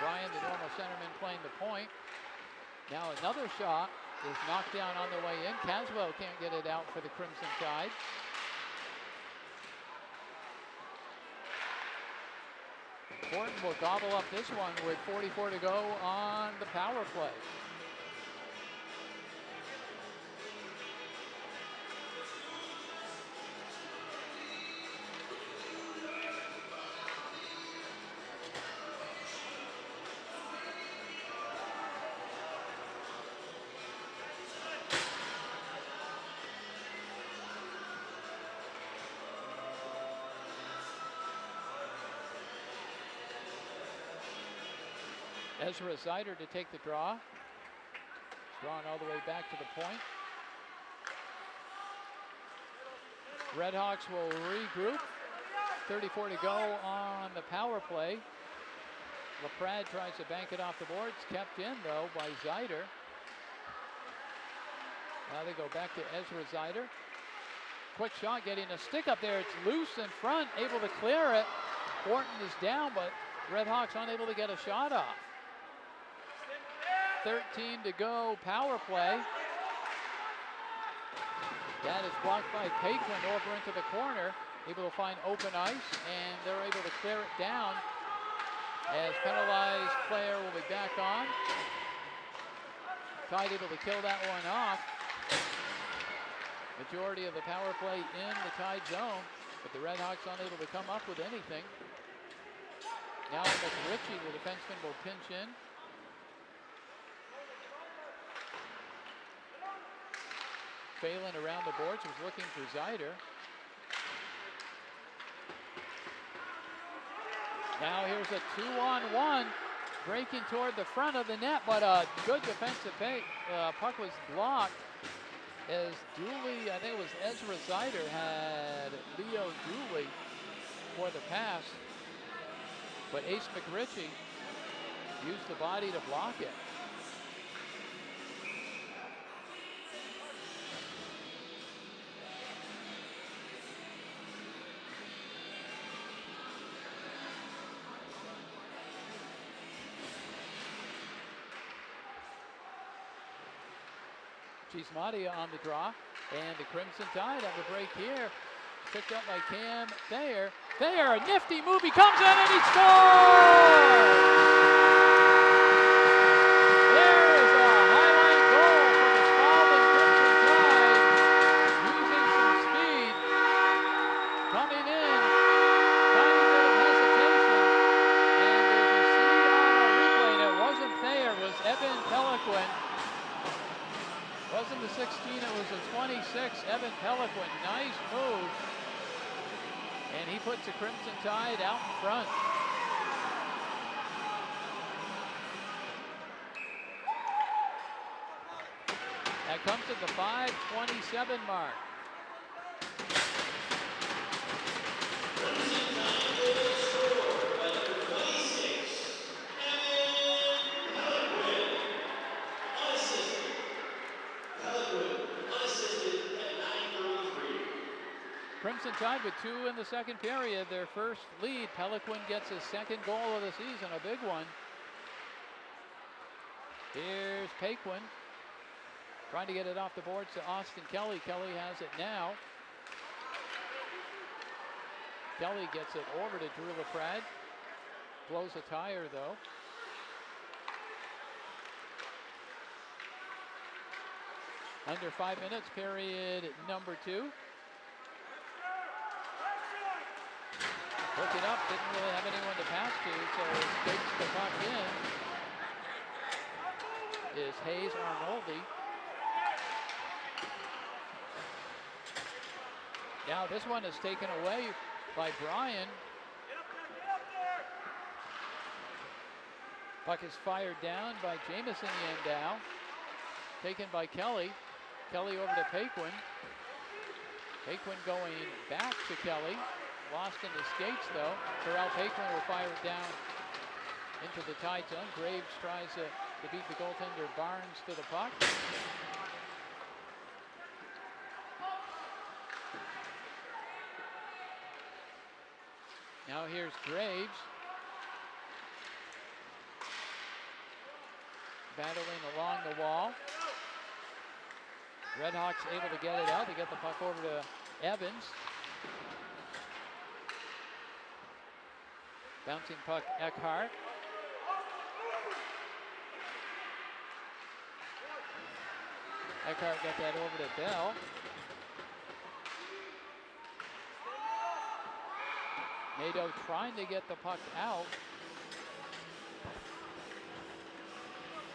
S1: Bryan, the normal centerman, playing the point. Now another shot is knocked down on the way in. Caswell can't get it out for the Crimson Tide. Fortin will gobble up this one with 44 to go on the power play. Ezra Zyder to take the draw. He's drawn all the way back to the point. Redhawks will regroup. 34 to go on the power play. LaPrade tries to bank it off the boards. Kept in, though, by Zyder. Now they go back to Ezra Zyder. Quick shot, getting a stick up there. It's loose in front, able to clear it. Fortin is down, but Redhawks unable to get a shot off. 13 to go, power play. That is blocked by Paquin over into the corner. Able to find open ice, and they're able to clear it down as penalized player will be back on. Tide able to kill that one off. Majority of the power play in the Tide zone, but the Redhawks unable to come up with anything. Now McRitchie, the defenseman, will pinch in. Phelan around the boards was looking for Zyder. Now here's a 2-on-1, breaking toward the front of the net, but a good defensive puck was blocked as Dooley, I think it was Ezra Zider, had Leo Dooley for the pass, but Ace McRitchie used the body to block it. Chismadia on the draw, and the Crimson Tide have a break here. Picked up by Cam Thayer. Thayer, a nifty move, he comes in and he scores! There is a highlight goal for the Spaulding Crimson Tide, using some speed, coming in, tiny bit of hesitation, and as you see on our replay, it wasn't Thayer, it was Evan Peliquin. Wasn't the 16, it was the 26, Evan Peliquin. Nice move. And he puts the Crimson Tide out in front. That comes at the 5:27 mark. Crimson Tide with 2 in the second period, their first lead. Peliquin gets his second goal of the season, a big one. Here's Paquin trying to get it off the boards to Austin Kelly. Kelly has it now. Kelly gets it over to Drew LaPrade. Blows a tire though. Under 5 minutes, period number 2. Hook it up, didn't really have anyone to pass to, so takes the puck in. Is Hayes Arnoldi. Now this one is taken away by Bryan. Puck is fired down by Jamison Yandau. Taken by Kelly. Kelly over to Paquin. Paquin going back to Kelly. Lost in the skates though. Terrell Paquin will fire it down into the Tide zone. Graves tries to beat the goaltender Barnes to the puck. Now here's Graves. Battling along the wall. Redhawks able to get it out. They get the puck over to Evans. Bouncing puck, Eckhart. Eckhart got that over to Bell. Nadeau trying to get the puck out.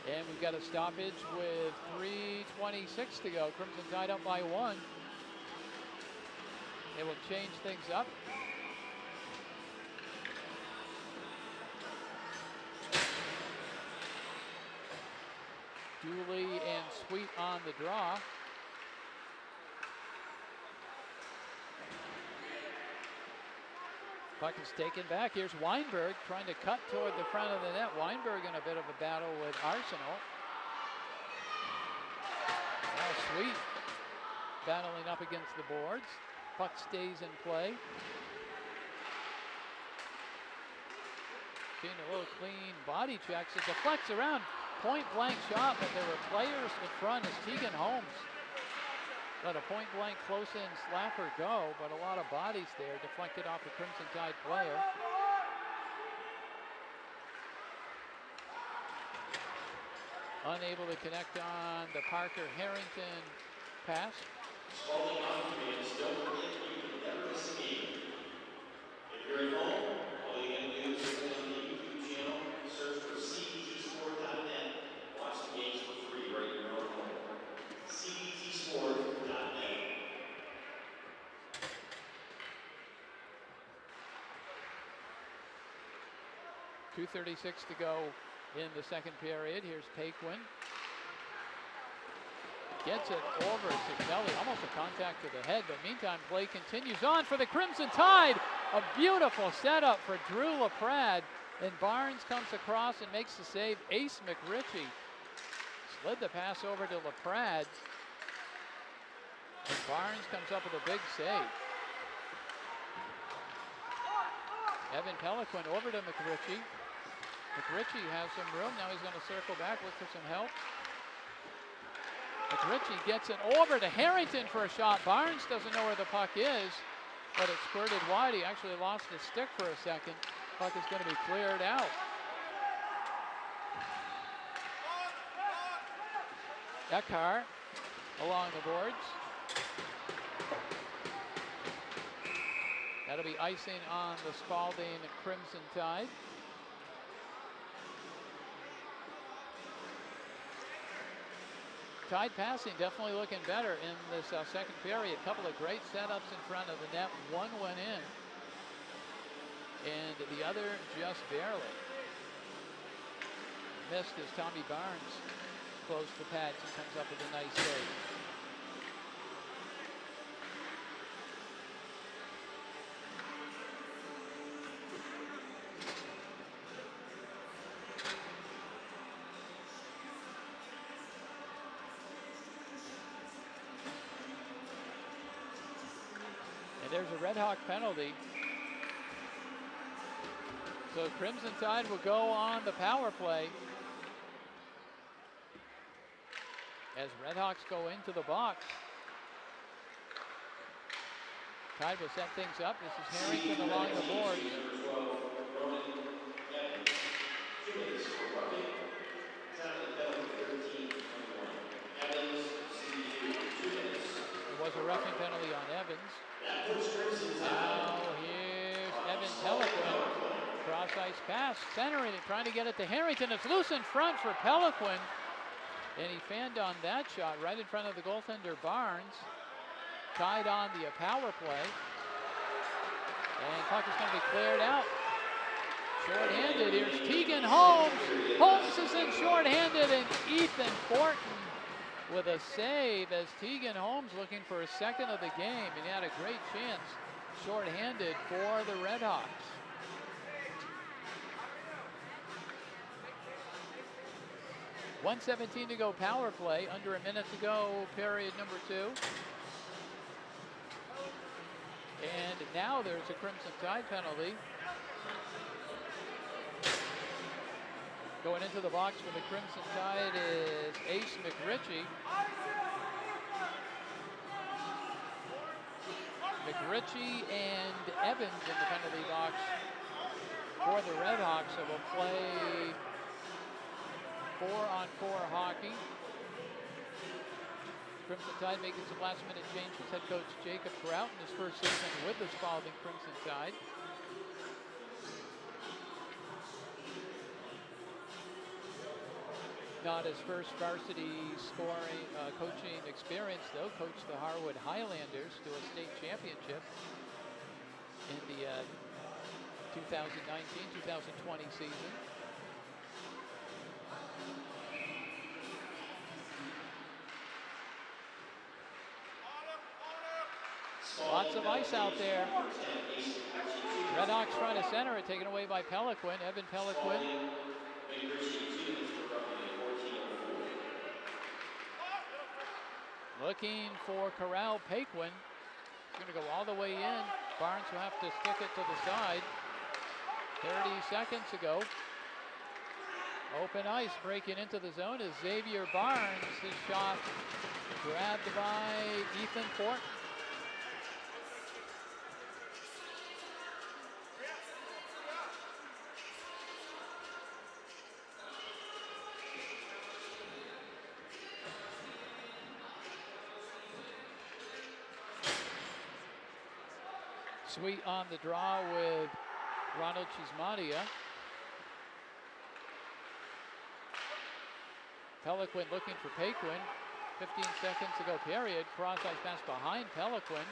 S1: And we've got a stoppage with 3:26 to go. Crimson Tide up by 1. They will change things up. Dooley and Sweet on the draw. Puck is taken back. Here's Weinberg trying to cut toward the front of the net. Weinberg in a bit of a battle with Arsenal. Now Sweet battling up against the boards. Puck stays in play. Seeing a little clean body checks. It deflects around. Point blank shot, but there were players in front as Tegan Holmes let a point blank close in slapper go, but a lot of bodies there deflected off the Crimson Tide player. Unable to connect on the Parker Harrington pass.
S2: Spaulding fans, don't forget you can never miss a game. If you're at home, all you gotta do is go on the YouTube channel, search for CVTsport.net, watch the games for free right in your own home. CVTsport.net.
S1: 2:36 to go in the second period. Here's Paquin. Gets it over to Kelly, almost a contact to the head, but meantime play continues on for the Crimson Tide. A beautiful setup for Drew LaPrade, and Barnes comes across and makes the save. Ace McRitchie slid the pass over to LaPrade, and Barnes comes up with a big save. Evan Peliquin over to McRitchie. McRitchie has some room, now he's going to circle back, look for some help. McRitchie gets it over to Harrington for a shot. Barnes doesn't know where the puck is, but it squirted wide. He actually lost his stick for a second. Puck is going to be cleared out. Eckhart along the boards. That'll be icing on the Spaulding Crimson Tide. Tide passing definitely looking better in this second period. A couple of great setups in front of the net. One went in, and the other just barely missed as Tommy Barnes closed the pads and comes up with a nice save. And there's a Red Hawk penalty. So Crimson Tide will go on the power play as Red Hawks go into the box. Tide will set things up. This is Harrington along the boards. There was a roughing penalty on Evans. Now here's Evan Peliquin. Cross ice pass, centering it, trying to get it to Harrington. It's loose in front for Peliquin. And he fanned on that shot right in front of the goaltender Barnes. Tied on the power play. And puck is going to be cleared out. Short-handed, here's Tegan Holmes. Holmes is in short-handed, and Ethan Fortin with a save as Tegan Holmes looking for a second of the game. And he had a great chance short-handed for the Red Hawks. .117 to go power play, under a minute to go period number 2. And now there's a Crimson Tide penalty. Going into the box for the Crimson Tide is Ace McRitchie. McRitchie and Evans in the penalty box for the Red Hawks, so we'll play 4-on-4 hockey. Crimson Tide making some last-minute changes. Head coach Jacob Grout in his first season with the Spaulding Crimson Tide. Not his first varsity scoring coaching experience, though. Coached the Harwood Highlanders to a state championship in the 2019-2020 season. Lots of ice out there. Red Hawks trying to center it, taken away by Peliquin. Evan Peliquin. Looking for Corral Paquin. He's going to go all the way in. Barnes will have to stick it to the side. 30 seconds ago. Open ice, breaking into the zone is Xavier Barnes. His shot grabbed by Ethan Fortin. Sweet on the draw with Ronald Chismadia. Peliquin looking for Paquin. 15 seconds to go period. Cross ice pass behind Peliquin.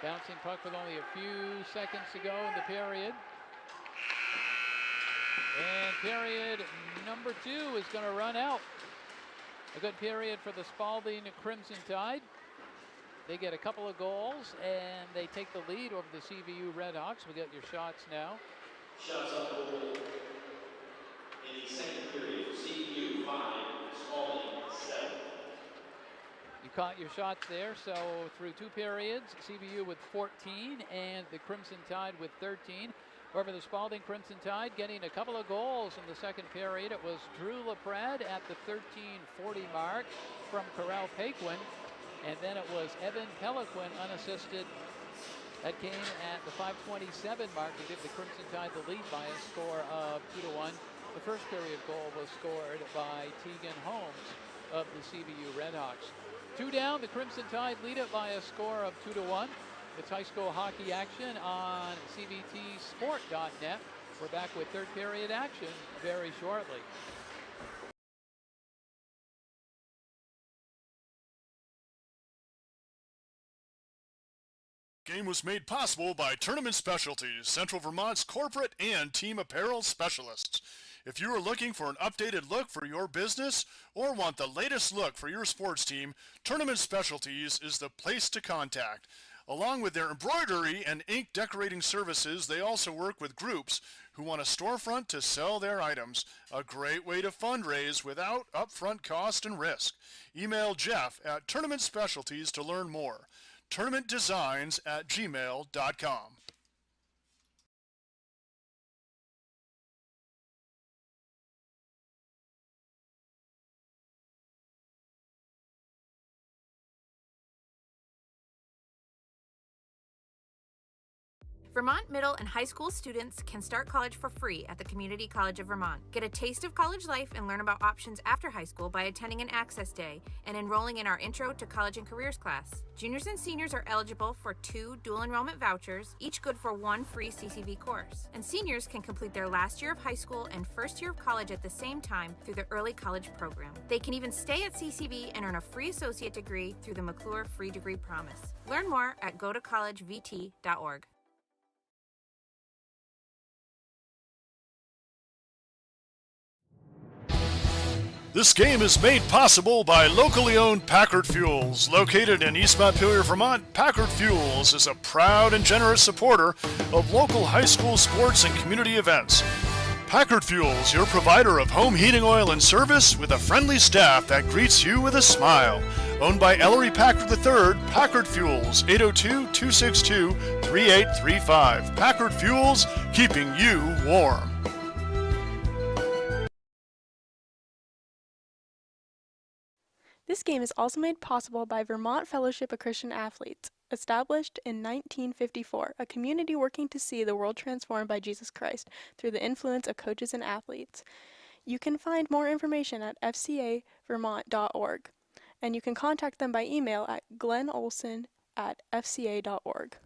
S1: Bouncing puck with only a few seconds to go in the period. And period number 2 is going to run out. A good period for the Spaulding Crimson Tide. They get a couple of goals and they take the lead over the CVU Redhawks. We get your shots now.
S2: Shots on goal in the second period for CVU 5, Spaulding 7.
S1: You caught your shots there. So through 2 periods, CVU with 14 and the Crimson Tide with 13. However, the Spaulding Crimson Tide getting a couple of goals in the second period. It was Drew LaPred at the 13:40 mark from Corral Paquin. And then it was Evan Peliquin unassisted. That came at the 5:27 mark to give the Crimson Tide the lead by a score of 2-1. The first period goal was scored by Tegan Holmes of the CVU Redhawks. 2 down, the Crimson Tide lead it by a score of 2-1. It's high school hockey action on cvtsport.net. We're back with third period action very shortly.
S3: Game was made possible by Tournament Specialties, Central Vermont's corporate and team apparel specialists. If you are looking for an updated look for your business or want the latest look for your sports team, Tournament Specialties is the place to contact. Along with their embroidery and ink decorating services, they also work with groups who want a storefront to sell their items. A great way to fundraise without upfront cost and risk. Email Jeff at Tournament Specialties to learn more. tournamentdesigns@gmail.com.
S4: Vermont middle and high school students can start college for free at the Community College of Vermont. Get a taste of college life and learn about options after high school by attending an Access Day and enrolling in our Intro to College and Careers class. Juniors and seniors are eligible for 2 dual enrollment vouchers, each good for 1 free CCV course. And seniors can complete their last year of high school and first year of college at the same time through the Early College Program. They can even stay at CCV and earn a free associate degree through the McClure Free Degree Promise. Learn more at gotocollegevt.org.
S3: This game is made possible by locally owned Packard Fuels. Located in East Montpelier, Vermont, Packard Fuels is a proud and generous supporter of local high school sports and community events. Packard Fuels, your provider of home heating oil and service with a friendly staff that greets you with a smile. Owned by Ellery Packard III, Packard Fuels, 802-262-3835. Packard Fuels, keeping you warm.
S5: This game is also made possible by Vermont Fellowship of Christian Athletes, established in 1954, a community working to see the world transformed by Jesus Christ through the influence of coaches and athletes. You can find more information at fcavermont.org, and you can contact them by email at glennolson@fca.org.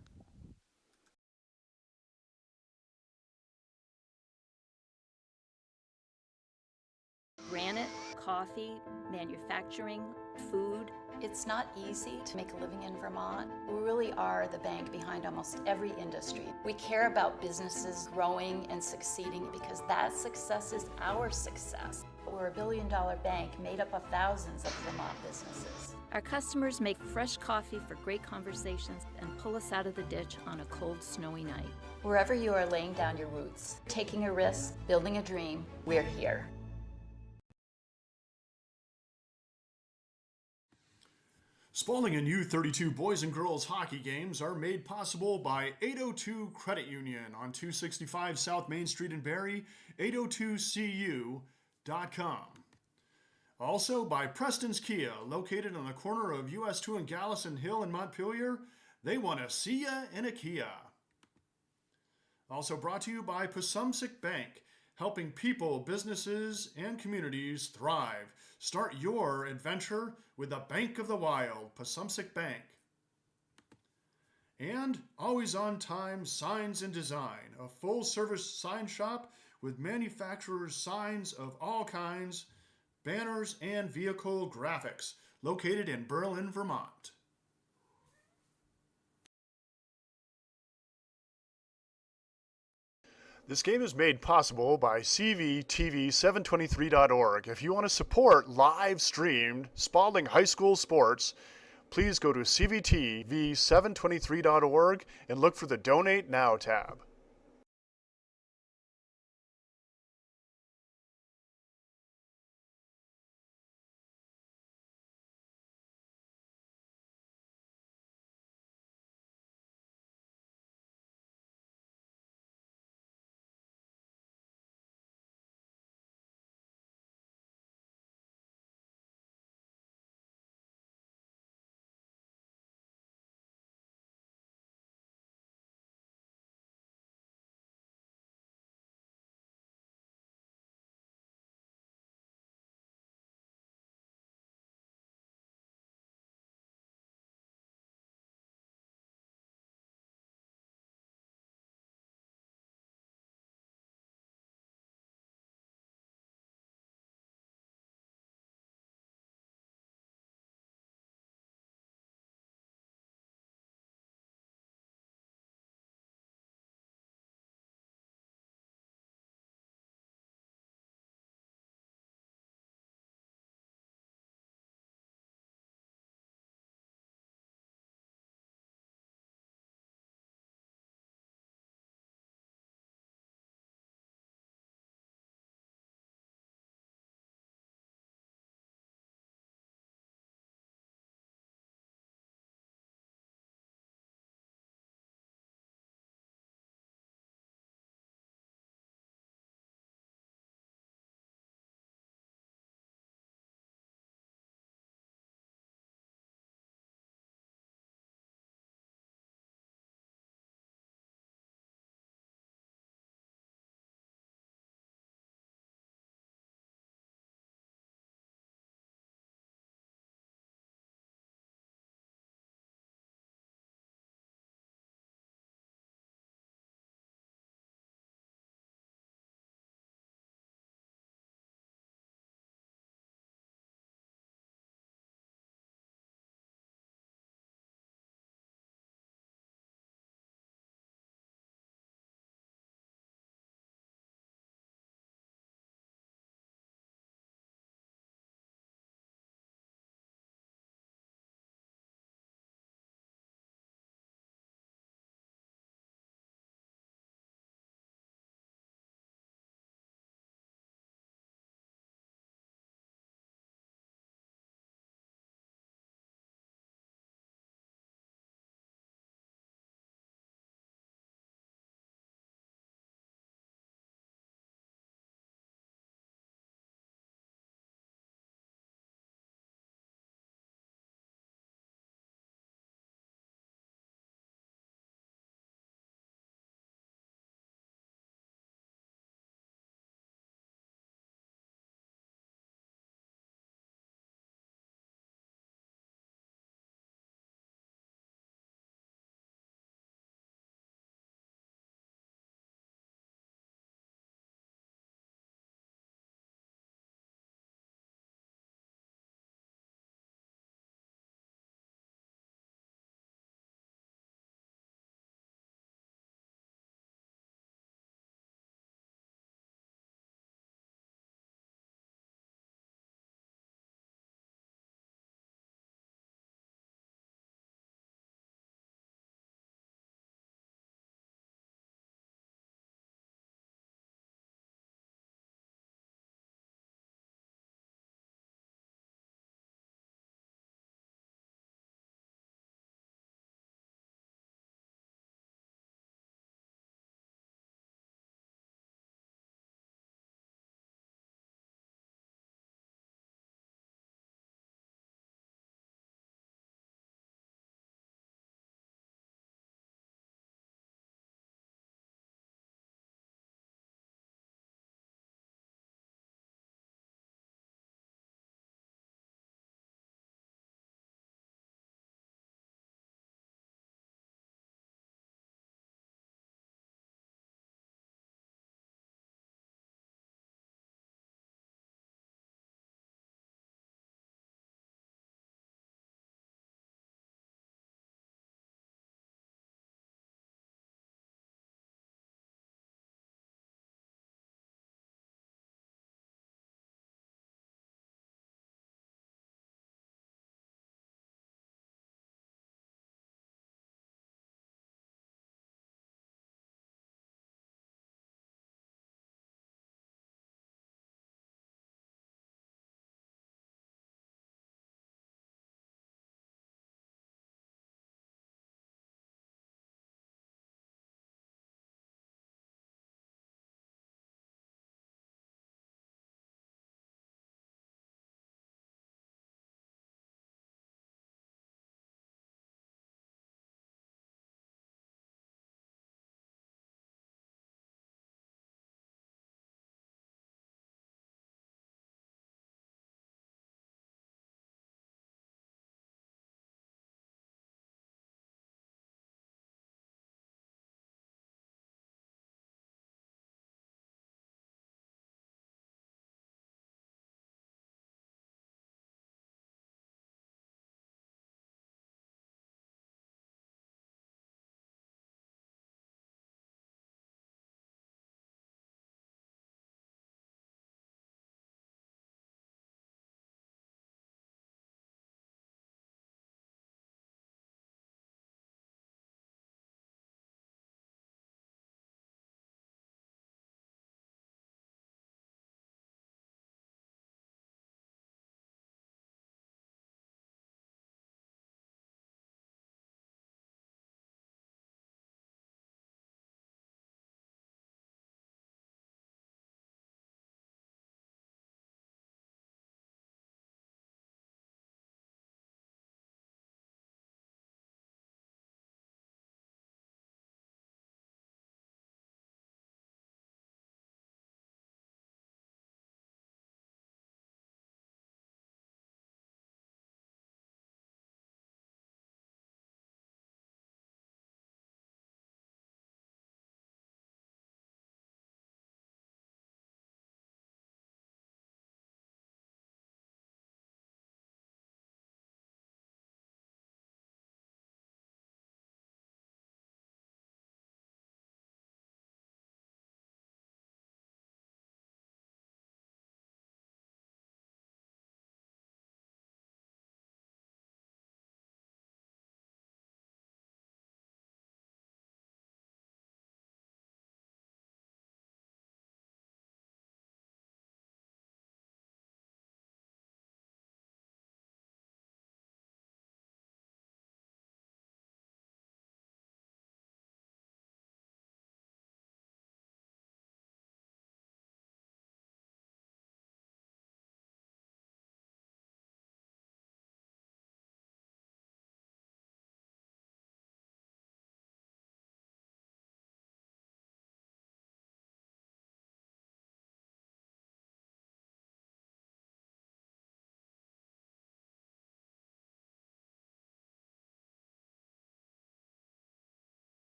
S6: Granite, coffee, manufacturing, food.
S7: It's not easy to make a living in Vermont. We really are the bank behind almost every industry. We care about businesses growing and succeeding because that success is our success. We're a billion-dollar bank made up of thousands of Vermont businesses.
S6: Our customers make fresh coffee for great conversations and pull us out of the ditch on a cold, snowy night.
S7: Wherever you are laying down your roots, taking a risk, building a dream, we're here.
S3: Spaulding and U32 boys and girls hockey games are made possible by 802 Credit Union on 265 South Main Street in Barrie, 802cu.com. Also by Preston's Kia, located on the corner of US 2 and Gallison Hill in Montpelier. They want to see ya in a Kia. Also brought to you by Pasumsic Bank, helping people, businesses, and communities thrive. Start your adventure with the Bank of the Wild, Pasumsic Bank. And Always On Time Signs and Design, a full-service sign shop with manufacturers' signs of all kinds, banners, and vehicle graphics, located in Berlin, Vermont. This game is made possible by CVTV723.org. If you want to support live streamed Spaulding High School sports, please go to CVTV723.org and look for the Donate Now tab.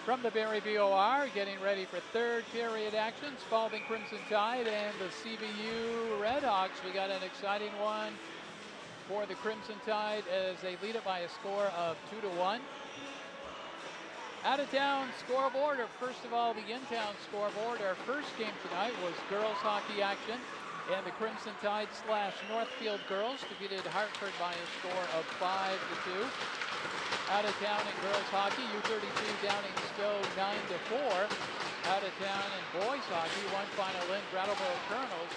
S1: From the Barrie BOR, getting ready for third period action, Spaulding Crimson Tide and the CVU Redhawks. We got an exciting one for the Crimson Tide as they lead it by a score of 2-1. Out-of-town scoreboard, or first of all, the in-town scoreboard. Our first game tonight was girls hockey action, and the Crimson Tide / Northfield girls defeated Hartford by a score of 5-2. Out-of-town in girls hockey, U32 Downing Stowe 9-4. Out-of-town in boys hockey, one final in Brattleboro Colonels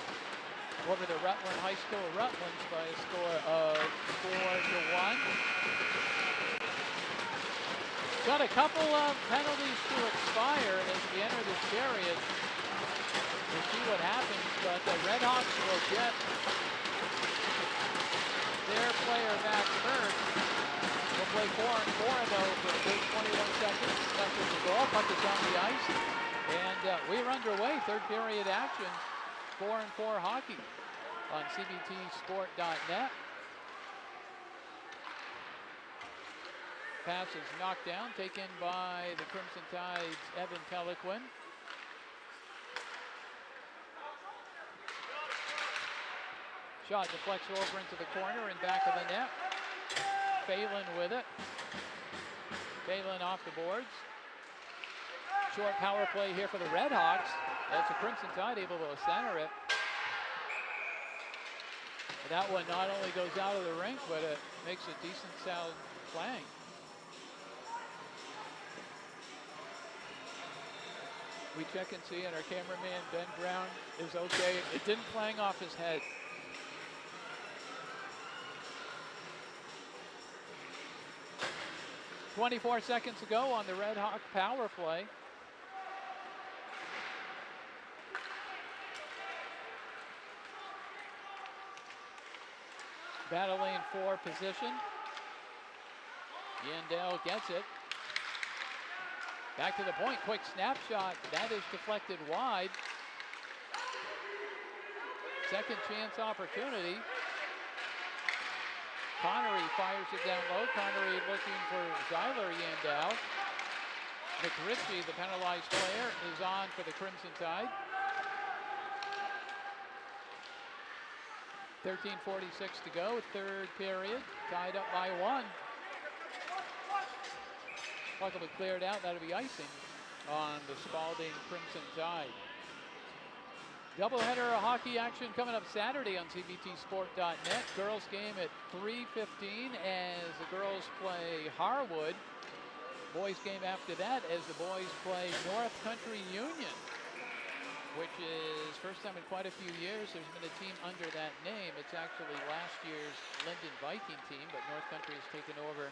S1: over the Rutland High School Rutlands by a score of 4-1. Got a couple of penalties to expire as we enter this period. We'll see what happens, but the Redhawks will get their player back first. We'll play 4-on-4 though for 21 seconds. Left is the goal, puck is on the ice. And we're underway, third period action. 4-on-4 hockey on cbtsport.net. Pass is knocked down, taken by the Crimson Tide's Evan Peliquin. Shot deflects over into the corner and back of the net. Phelan with it. Phelan off the boards. Short power play here for the Redhawks. That's the Crimson Tide able to center it. That one not only goes out of the rink, but it makes a decent sound clang. We check and see, and our cameraman, Ben Brown, is okay. It didn't clang off his head. .24 seconds to go on the Red Hawk power play. Battling for position. Yandel gets it. Back to the point, quick snapshot. That is deflected wide. Second chance opportunity. Connery fires it down low. Connery looking for Zyler Yandel. McRitchie, the penalized player, is on for the Crimson Tide. 13:46 to go, third period. Tied up by 1. Puck will be cleared out. That'll be icing on the Spaulding Crimson Tide. Doubleheader of hockey action coming up Saturday on cbtsport.net. Girls game at 3:15 as the girls play Harwood. Boys game after that as the boys play North Country Union, which is first time in quite a few years there's been a team under that name. It's actually last year's Linden Viking team, but North Country has taken over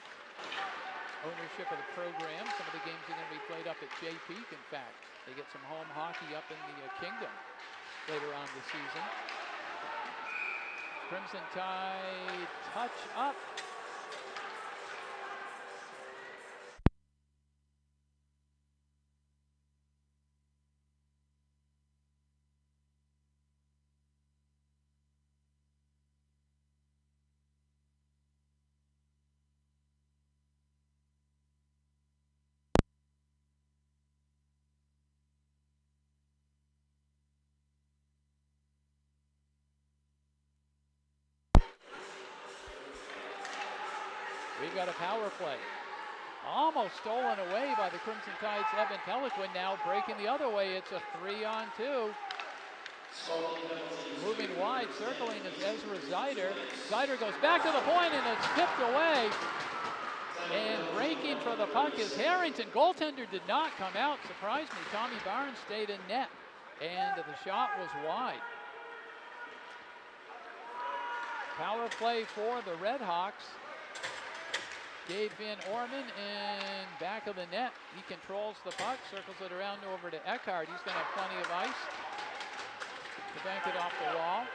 S1: ownership of the program. Some of the games are going to be played up at Jay Peak, in fact. They get some home hockey up in the Kingdom later on this season. Crimson Tide touch up. We've got a power play. Almost stolen away by the Crimson Tide's Evan Peliquin. Now breaking the other way. It's a 3-on-2. Moving wide, circling is Ezra Zyder. Zyder goes back to the point and it's tipped away. And breaking for the puck is Harrington. Goaltender did not come out. Surprised me. Tommy Barnes stayed in net. And the shot was wide. Power play for the Redhawks. Gabe Van Orman in back of the net. He controls the puck, circles it around over to Eckhart. He's going to have plenty of ice to bank it off the wall.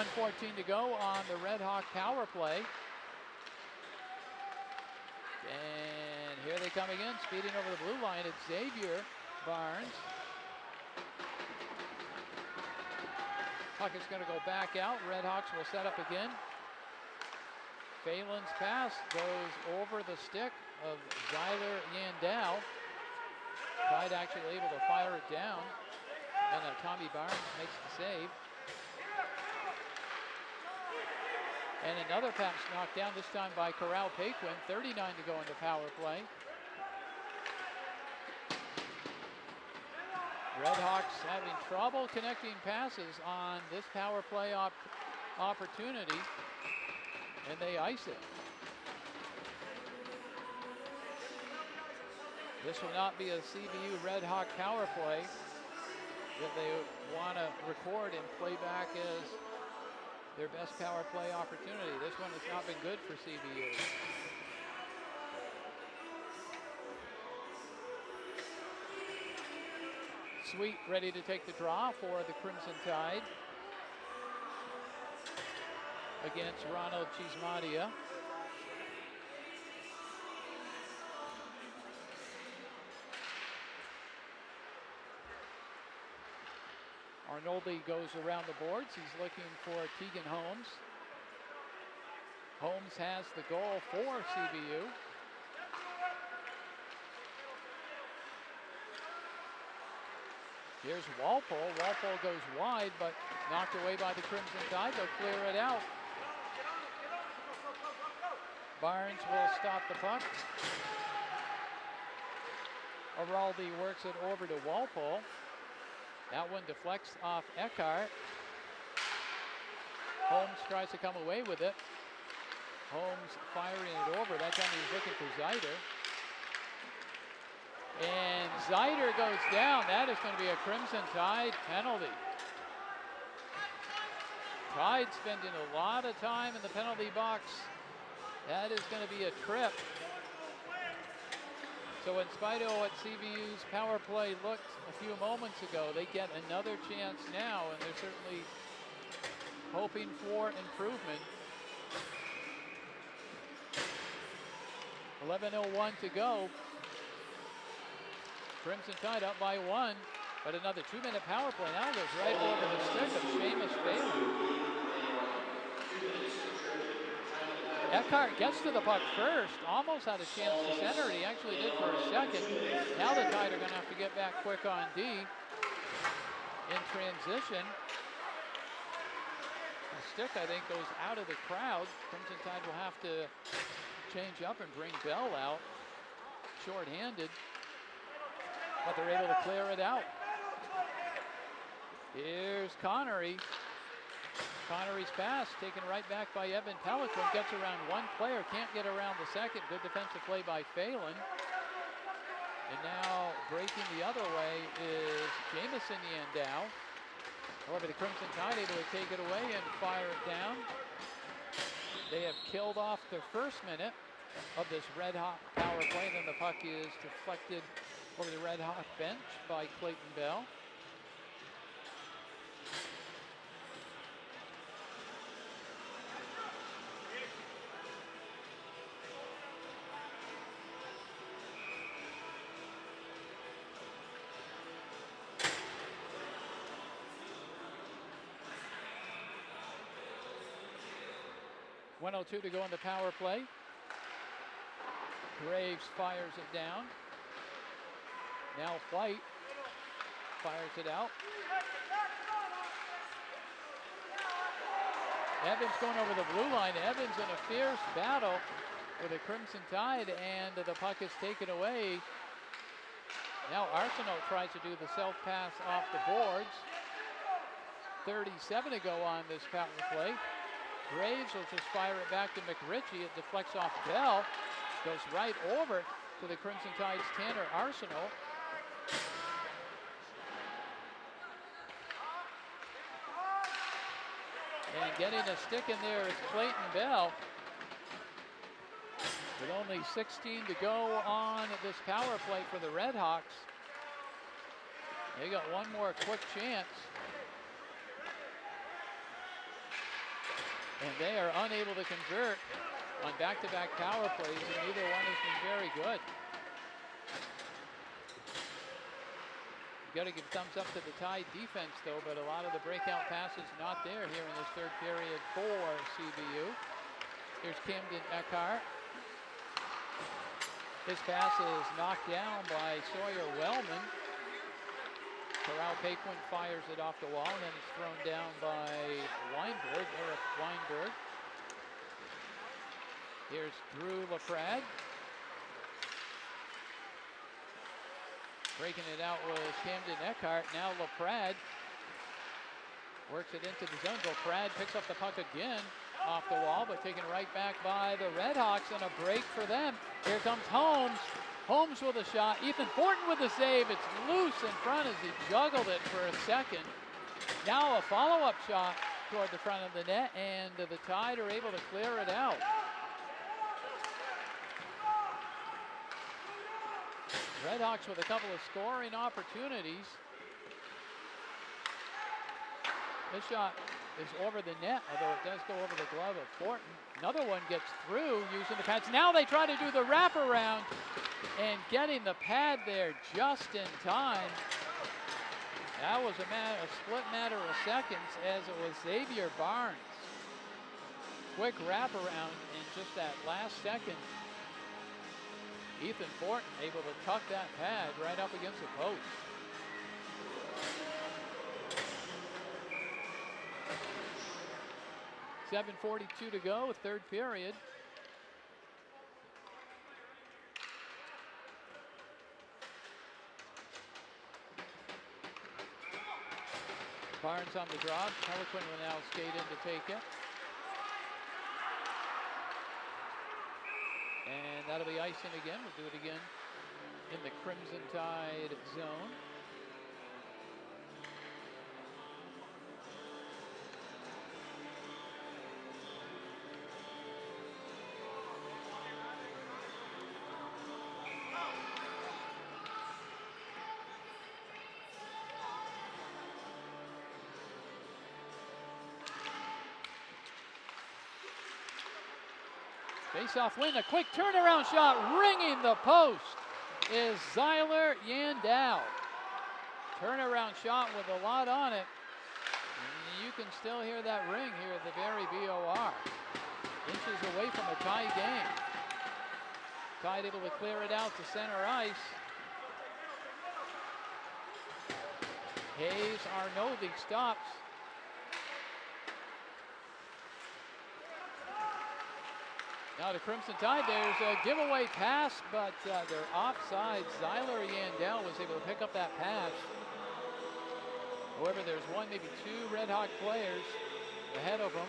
S1: 1:14 to go on the Red Hawk power play. And here they come again, speeding over the blue line. It's Xavier Barnes. Puck is going to go back out. Redhawks will set up again. Phelan's pass goes over the stick of Zyler Yandel. Tide actually able to fire it down. And Tommy Barnes makes the save. And another pass knocked down, this time by Corral Paquin. 39 to go in the power play. Redhawks having trouble connecting passes on this power play opportunity, and they ice it. This will not be a CVU Redhawk power play that they want to record and play back as their best power play opportunity. This one has not been good for CVU. Sweet ready to take the draw for the Crimson Tide against Ronald Chismadia. Arnoldi goes around the boards. He's looking for Tegan Holmes. Holmes has the goal for CVU. Here's Walpole. Walpole goes wide, but knocked away by the Crimson Tide. They'll clear it out. Barnes will stop the puck. Araldi works it over to Walpole. That one deflects off Eckhart. Holmes tries to come away with it. Holmes firing it over. That time he was looking for Zeider. And Zeider goes down. That is going to be a Crimson Tide penalty. Tide spending a lot of time in the penalty box. That is going to be a trip. So in spite of what CVU's power play looked a few moments ago, they get another chance now, and they're certainly hoping for improvement. 11:01 to go. Crimson Tide up by 1, but another 2-minute power play now goes right over the stick of Seamus Phelan. Eckhart gets to the puck first, almost had a chance to center it. He actually did for a second. Now the Tide are going to have to get back quick on D in transition. The stick, I think, goes out of the crowd. Crimson Tide will have to change up and bring Bell out, short-handed, but they're able to clear it out. Here's Connery. Connery's pass taken right back by Evan Pelican. Gets around one player, can't get around the second. Good defensive play by Phelan. And now breaking the other way is Jamison Yandel. However, the Crimson Tide able to take it away and fire it down. They have killed off the first minute of this Red Hawk power play. And then the puck is deflected over the Red Hawk bench by Clayton Bell. .102 to go in the power play. Graves fires it down. Now White fires it out. Evans going over the blue line. Evans in a fierce battle with the Crimson Tide, and the puck is taken away. Now Arsenault tries to do the self-pass off the boards. 37 to go on this power play. Graves will just fire it back to McRitchie. It deflects off Bell. Goes right over to the Crimson Tide's Tanner Arsenault. And getting a stick in there is Clayton Bell. With only 16 to go on this power play for the Redhawks. They got one more quick chance. And they are unable to convert on back-to-back power plays, and neither one has been very good. You've got to give thumbs up to the Tide defense, though, but a lot of the breakout passes not there here in this third period for CVU. Here's Camden Eckhart. His pass is knocked down by Sawyer Wellman. Corral Paquin fires it off the wall, and then it's thrown down by Weinberg, Eric Weinberg. Here's Drew LaPrade. Breaking it out was Camden Eckhart. Now LaPrade works it into the zone. LaPrade picks up the puck again off the wall, but taken right back by the Redhawks, and a break for them. Here comes Holmes. Holmes with a shot. Ethan Fortin with a save. It's loose in front as he juggled it for a second. Now a follow-up shot toward the front of the net, and the Tide are able to clear it out. Redhawks with a couple of scoring opportunities. This shot is over the net, although it does go over the glove of Fortin. Another one gets through using the pads. Now they try to do the wraparound, and getting the pad there just in time. That was a split matter of seconds, as it was Xavier Barnes. Quick wraparound in just that last second. Ethan Fortin able to tuck that pad right up against the post. .7:42 to go, third period. Barnes on the drop. Peliquin will now skate in to take it. And that'll be icing again. We'll do it again in the Crimson Tide zone. Face-off win, a quick turnaround shot, ringing the post is Zyler Yandel. Turnaround shot with a lot on it. And you can still hear that ring here at the very BOR. Inches away from a tie game. Tide able to clear it out to center ice. Hayes Arnoldi stops. Now the Crimson Tide, there's a giveaway pass, but they're offside. Zyler Yandel was able to pick up that pass. However, there's one, maybe two Red Hawk players ahead of them.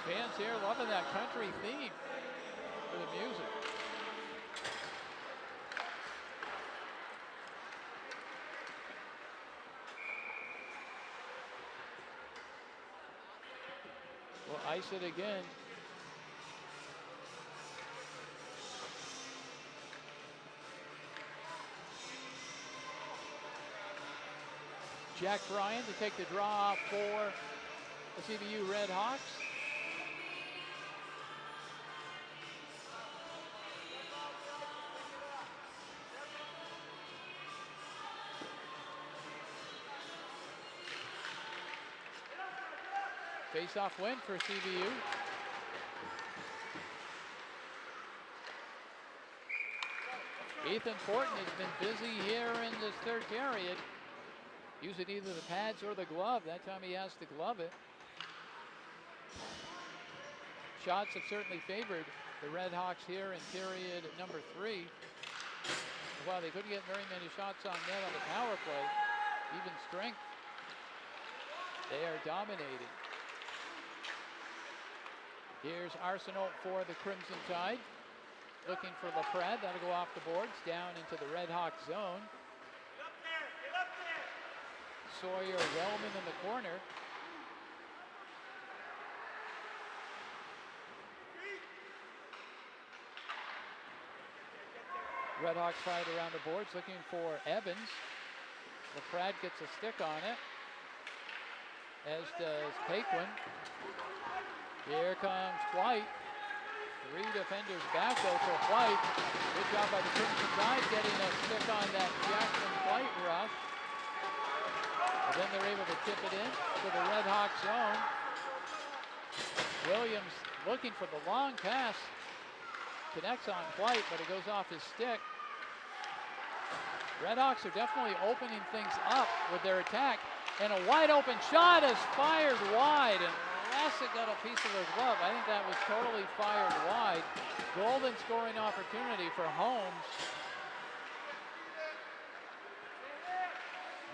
S1: Fans here loving that country theme for the music. We'll ice it again. Jack Bryan to take the draw for the CVU Red Hawks. Face-off win for CVU. Ethan Fortin has been busy here in this third period, using either the pads or the glove. That time he has to glove it. Shots have certainly favored the Red Hawks here in period number 3. While they couldn't get very many shots on net on the power play, even strength, they are dominating. Here's Arsenault for the Crimson Tide. Looking for LaPrade. That'll go off the boards, down into the Red Hawk zone.
S8: Get up there.
S1: Sawyer Wellman in the corner. Red Hawks fight around the boards, looking for Evans. LaPrade gets a stick on it, as does Paquin. Here comes White. 3 defenders back though for White. Good job by the Crimson Tide getting a stick on that Jackson White rush. Then they're able to tip it in to the Red Hawk zone. Williams looking for the long pass. Connects on White, but it goes off his stick. Redhawks are definitely opening things up with their attack. And a wide open shot is fired wide. And unless it got a piece of the glove, I think that was totally fired wide. Golden scoring opportunity for Holmes.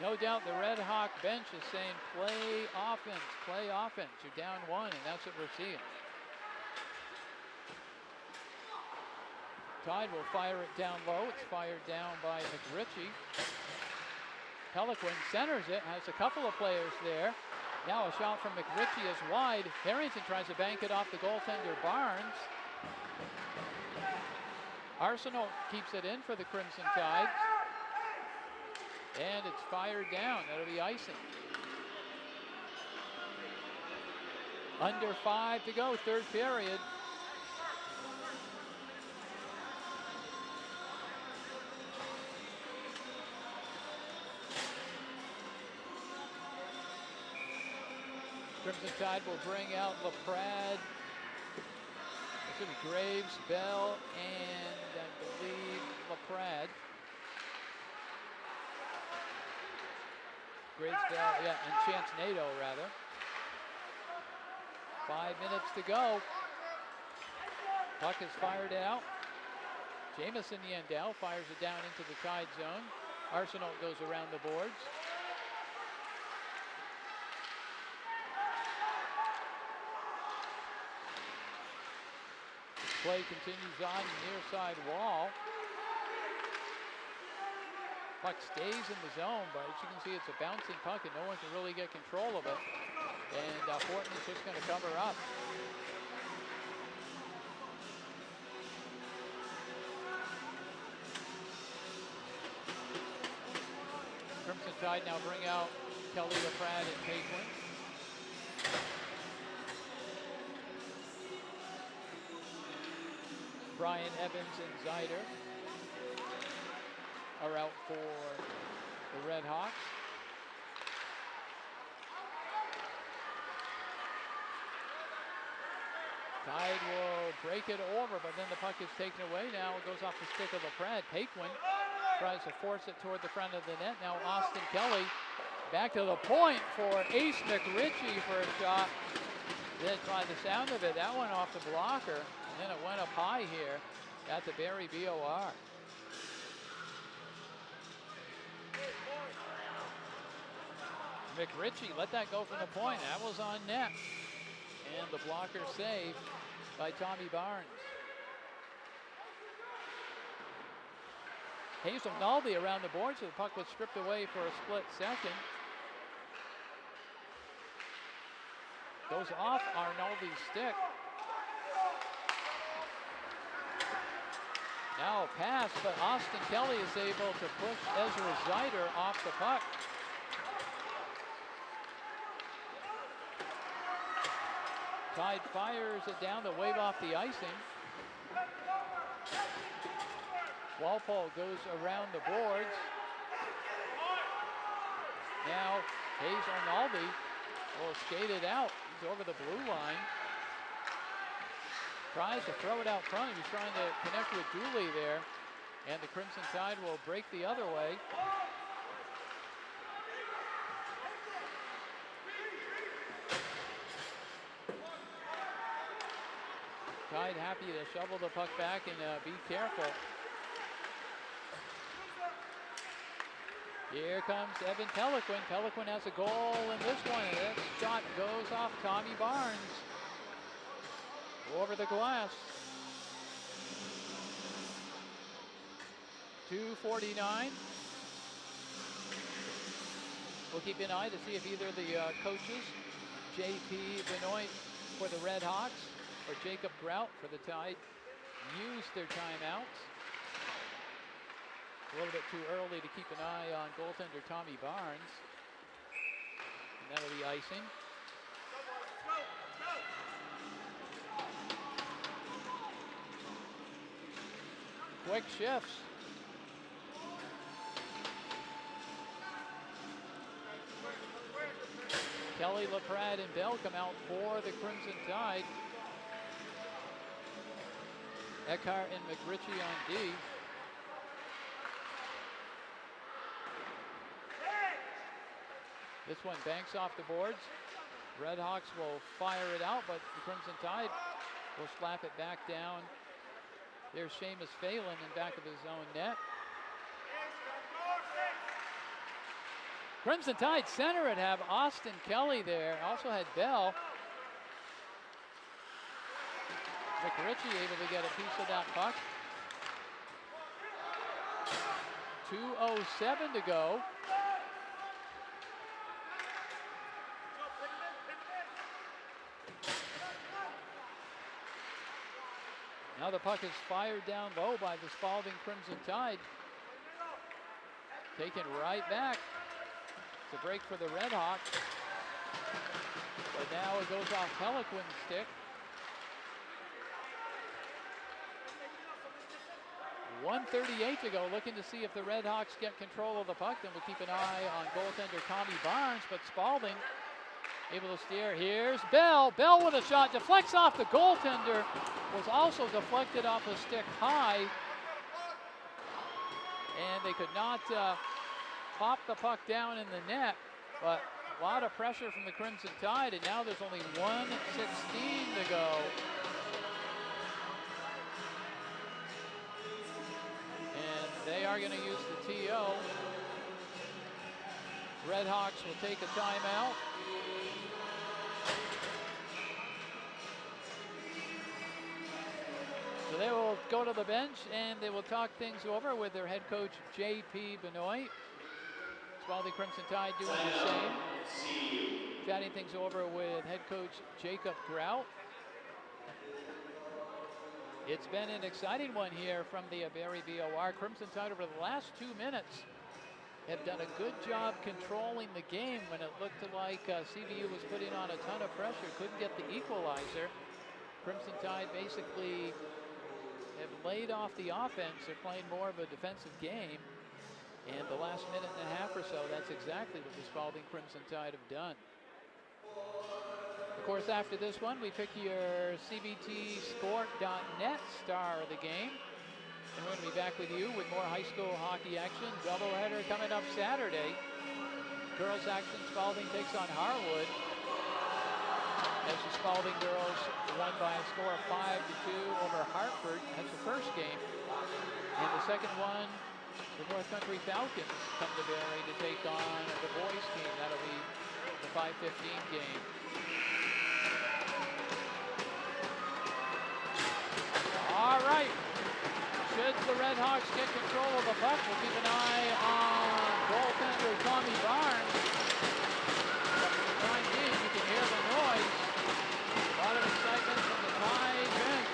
S1: No doubt the Red Hawk bench is saying play offense, play offense. You're down one, and that's what we're seeing. Tide will fire it down low. It's fired down by McRitchie. Peliquin centers it, has a couple of players there. Now a shot from McRitchie is wide. Harrington tries to bank it off the goaltender Barnes. Arsenault keeps it in for the Crimson Tide. And it's fired down. That'll be icing. Under 5 to go, third period. Crimson Tide will bring out LaPrade. It's going to be Graves, Bell, and I believe LaPrade. Graves, Bell, yeah, and Chance Nato, rather. 5 minutes to go. Puck is fired out. Jamison Yandel fires it down into the Tide zone. Arsenault goes around the boards. Play continues on the near side wall. Puck stays in the zone, but as you can see, it's a bouncing puck and no one can really get control of it. And Fortin's just going to cover up. Crimson Tide now bring out Kelly LaPrade and Paquin. Brian Evans and Zeider are out for the Red Hawks. Tide will break it over, but then the puck is taken away. Now it goes off the stick of LaPrade. Paquin tries to force it toward the front of the net. Now Austin Kelly back to the point for Ace McRitchie for a shot. Then by the sound of it, that went off the blocker. And then it went up high here at the Barrie BOR. McRitchie let that go from the point. That was on net. And the blocker saved by Tommy Barnes. Hazel Naldi around the board, so the puck was stripped away for a split second. Goes off Arnoldi's stick. Now a pass, but Austin Kelly is able to push Ezra Zeider off the puck. Tide fires it down to wave off the icing. Walpole goes around the boards. Now Hazel Naldi will skate it out. He's over the blue line. Tries to throw it out front. He's trying to connect with Dooley there. And the Crimson Tide will break the other way. Tide happy to shovel the puck back and be careful. Here comes Evan Peliquin. Peliquin has a goal in this one, and that shot goes off Tommy Barnes. Over the glass. 2:49. We'll keep an eye to see if either of the coaches, J.P. Benoit for the Red Hawks or Jacob Grout for the Tide, use their timeouts. A little bit too early to keep an eye on goaltender Tommy Barnes. And that'll be icing. Quick shifts. Kelly, LaPrade, and Bell come out for the Crimson Tide. Eckhart and McRitchie on D. This one banks off the boards. Redhawks will fire it out, but the Crimson Tide will slap it back down. There's Seamus Phelan in back of his own net. Crimson Tide center it have Austin Kelly there. Also had Bell. McRitchie able to get a piece of that puck. 2:07 to go. Now the puck is fired down low by the Spaulding Crimson Tide. Taken right back. It's a break for the Redhawks. But now it goes off Peliquin's stick. 1:38 to go, looking to see if the Redhawks get control of the puck. Then we'll keep an eye on goaltender Tommy Barnes, but Spaulding able to steer. Here's Bell. Bell with a shot, deflects off the goaltender. Was also deflected off a stick high. And they could not pop the puck down in the net, but a lot of pressure from the Crimson Tide, and now there's only 1:16 to go. And they are going to use the TO. Redhawks will take a timeout. So they will go to the bench and they will talk things over with their head coach, J.P. Benoit. Spaulding Crimson Tide doing the same. Chatting things over with head coach Jacob Grout. It's been an exciting one here from the Barrie BOR. Crimson Tide over the last 2 minutes have done a good job controlling the game when it looked like CVU was putting on a ton of pressure, couldn't get the equalizer. Crimson Tide basically have laid off the offense. They're playing more of a defensive game. And the last minute and a half or so, that's exactly what the Spaulding Crimson Tide have done. Of course, after this one, we pick your CBTsport.net star of the game. And we're going to be back with you with more high school hockey action. Doubleheader coming up Saturday. Girls action, Spaulding takes on Harwood. As the Spaulding girls won by a score of 5-2 over Hartford. That's the first game. And the second one, the North Country Falcons come to Barrie to take on the boys team. That'll be the 5:15 game. All right. Should the Redhawks get control of the puck, we'll keep an eye on goaltender Tommy Barnes. But for the time being, you can hear the noise. A lot of excitement from the Tide bench.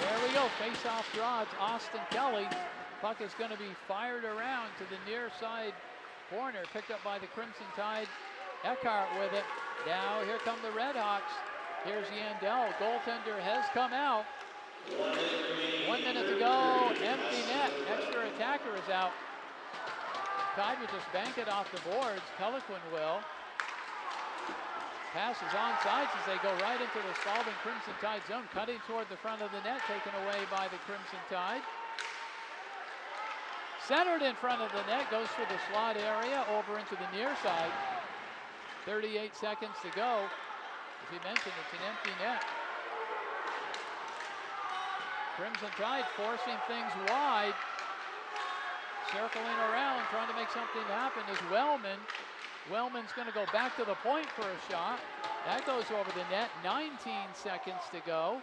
S1: There we go, face-off draw. It's Austin Kelly. Puck is going to be fired around to the near side corner, picked up by the Crimson Tide. Eckhart with it. Now here come the Redhawks. Here's Yandel. Goaltender has come out. 1 minute to go. Empty net. Extra attacker is out. Tide will just bank it off the boards. Peliquin will. Pass is onside as they go right into the Spaulding Crimson Tide zone. Cutting toward the front of the net. Taken away by the Crimson Tide. Centered in front of the net, goes through the slot area over into the near side. 38 seconds to go. As we mentioned, it's an empty net. Crimson Tide forcing things wide. Circling around, trying to make something happen is Wellman. Wellman's going to go back to the point for a shot. That goes over the net. 19 seconds to go.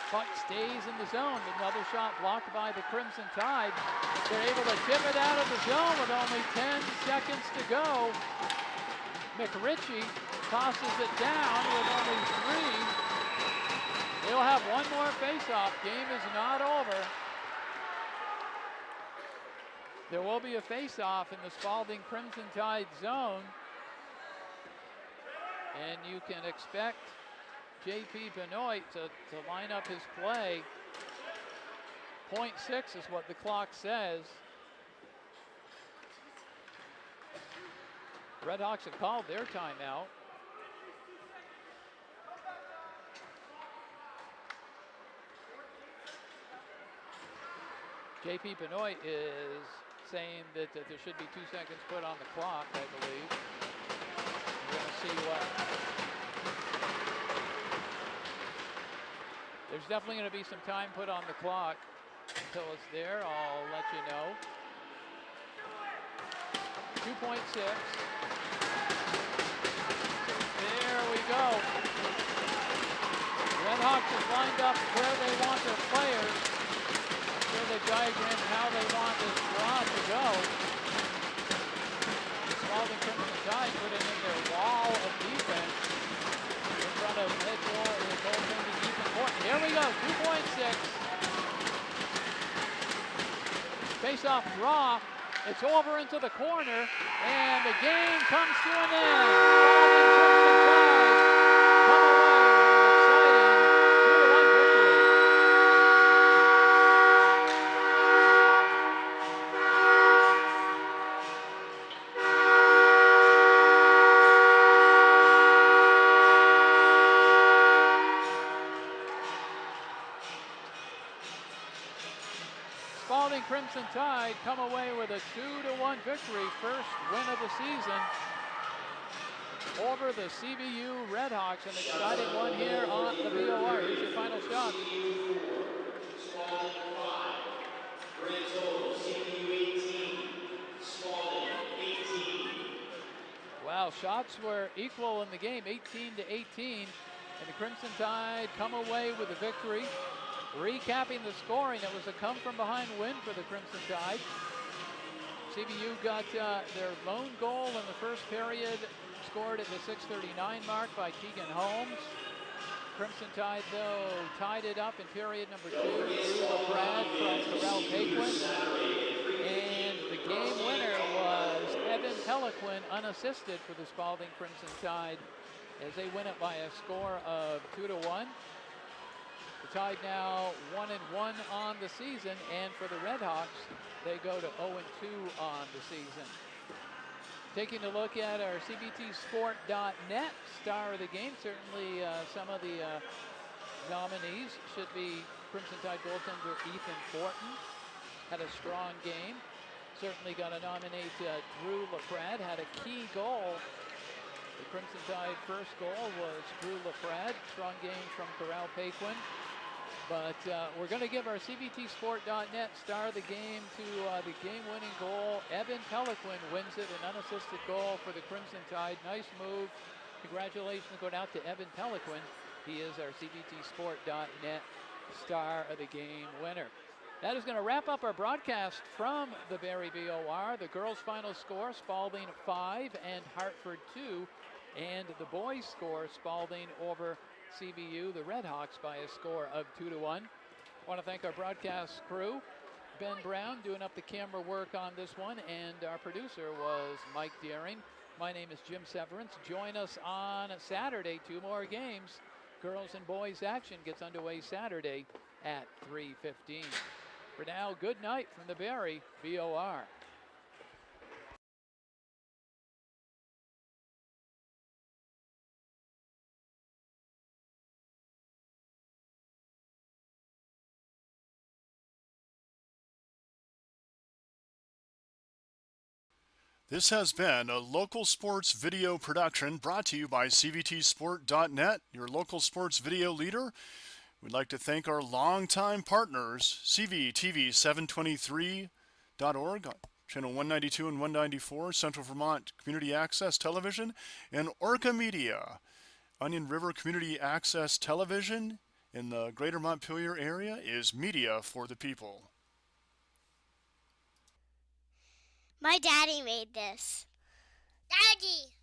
S1: Puck stays in the zone. Another shot blocked by the Crimson Tide. They're able to tip it out of the zone with only 10 seconds to go. McRitchie tosses it down with only 3. They'll have one more face-off. Game is not over. There will be a face-off in the Spaulding Crimson Tide zone. And you can expect J.P. Benoit to line up his play. 0.6 is what the clock says. Redhawks have called their timeout. J.P. Benoit is saying that there should be 2 seconds put on the clock, I believe. We're going to see what. There's definitely going to be some time put on the clock. Until it's there, I'll let you know. 2.6. There we go. Redhawks have lined up where they want their players. Here they diagram how they want this draw to go. The Spaulding Crimson Tide putting in their wall of defense in front of head goaltender Ethan Horton. Here we go, 2.6. Face-off draw. It's over into the corner, and the game comes to an end. Spaulding Crimson Tide come away with an exciting 2-1 victory. Spaulding Crimson Tide come away with a 2-1 victory, first win of the season over the CVU Redhawks. An exciting one here on the BOR. Here's your final shot.
S2: Spaulding 5. Grand total, CVU 18. Spaulding 18.
S1: Wow, shots were equal in the game, 18-18. And the Crimson Tide come away with a victory. Recapping the scoring, it was a come-from-behind win for the Crimson Tide. CVU got their lone goal in the first period, scored at the 6:39 mark by Keegan Holmes. Crimson Tide, though, tied it up in period number 2 through Brad from Corral Paquin. And the game winner was Evan Peliquin, unassisted for the Spaulding Crimson Tide, as they win it by a score of 2-1. The Tide now 1-1 on the season, and for the Redhawks, they go to 0-2 on the season. Taking a look at our CBTsport.net star of the game, certainly some of the nominees should be Crimson Tide goaltender Ethan Fortin. Had a strong game. Certainly got to nominate Drew LaPrade, had a key goal. The Crimson Tide first goal was Drew LaPrade. Strong game from Corral Paquin. But we're going to give our CBTsport.net star of the game to the game-winning goal. Evan Peliquin wins it, an unassisted goal for the Crimson Tide. Nice move. Congratulations go out to Evan Peliquin. He is our CBTsport.net star of the game winner. That is going to wrap up our broadcast from the Barrie BOR. The girls' final score, Spaulding 5 and Hartford 2. And the boys' score, Spaulding over CVU, the Redhawks, by a score of 2-1. I want to thank our broadcast crew. Ben Brown doing up the camera work on this one, and our producer was Mike Deering. My name is Jim Severance. Join us on Saturday, 2 more games. Girls and boys action gets underway Saturday at 3:15. For now, good night from the Barrie BOR.
S3: This has been a local sports video production brought to you by CVTsport.net, your local sports video leader. We'd like to thank our longtime partners, CVTV723.org, channel 192 and 194, Central Vermont Community Access Television, and Orca Media, Onion River Community Access Television in the greater Montpelier area is media for the people.
S9: My daddy made this. Daddy!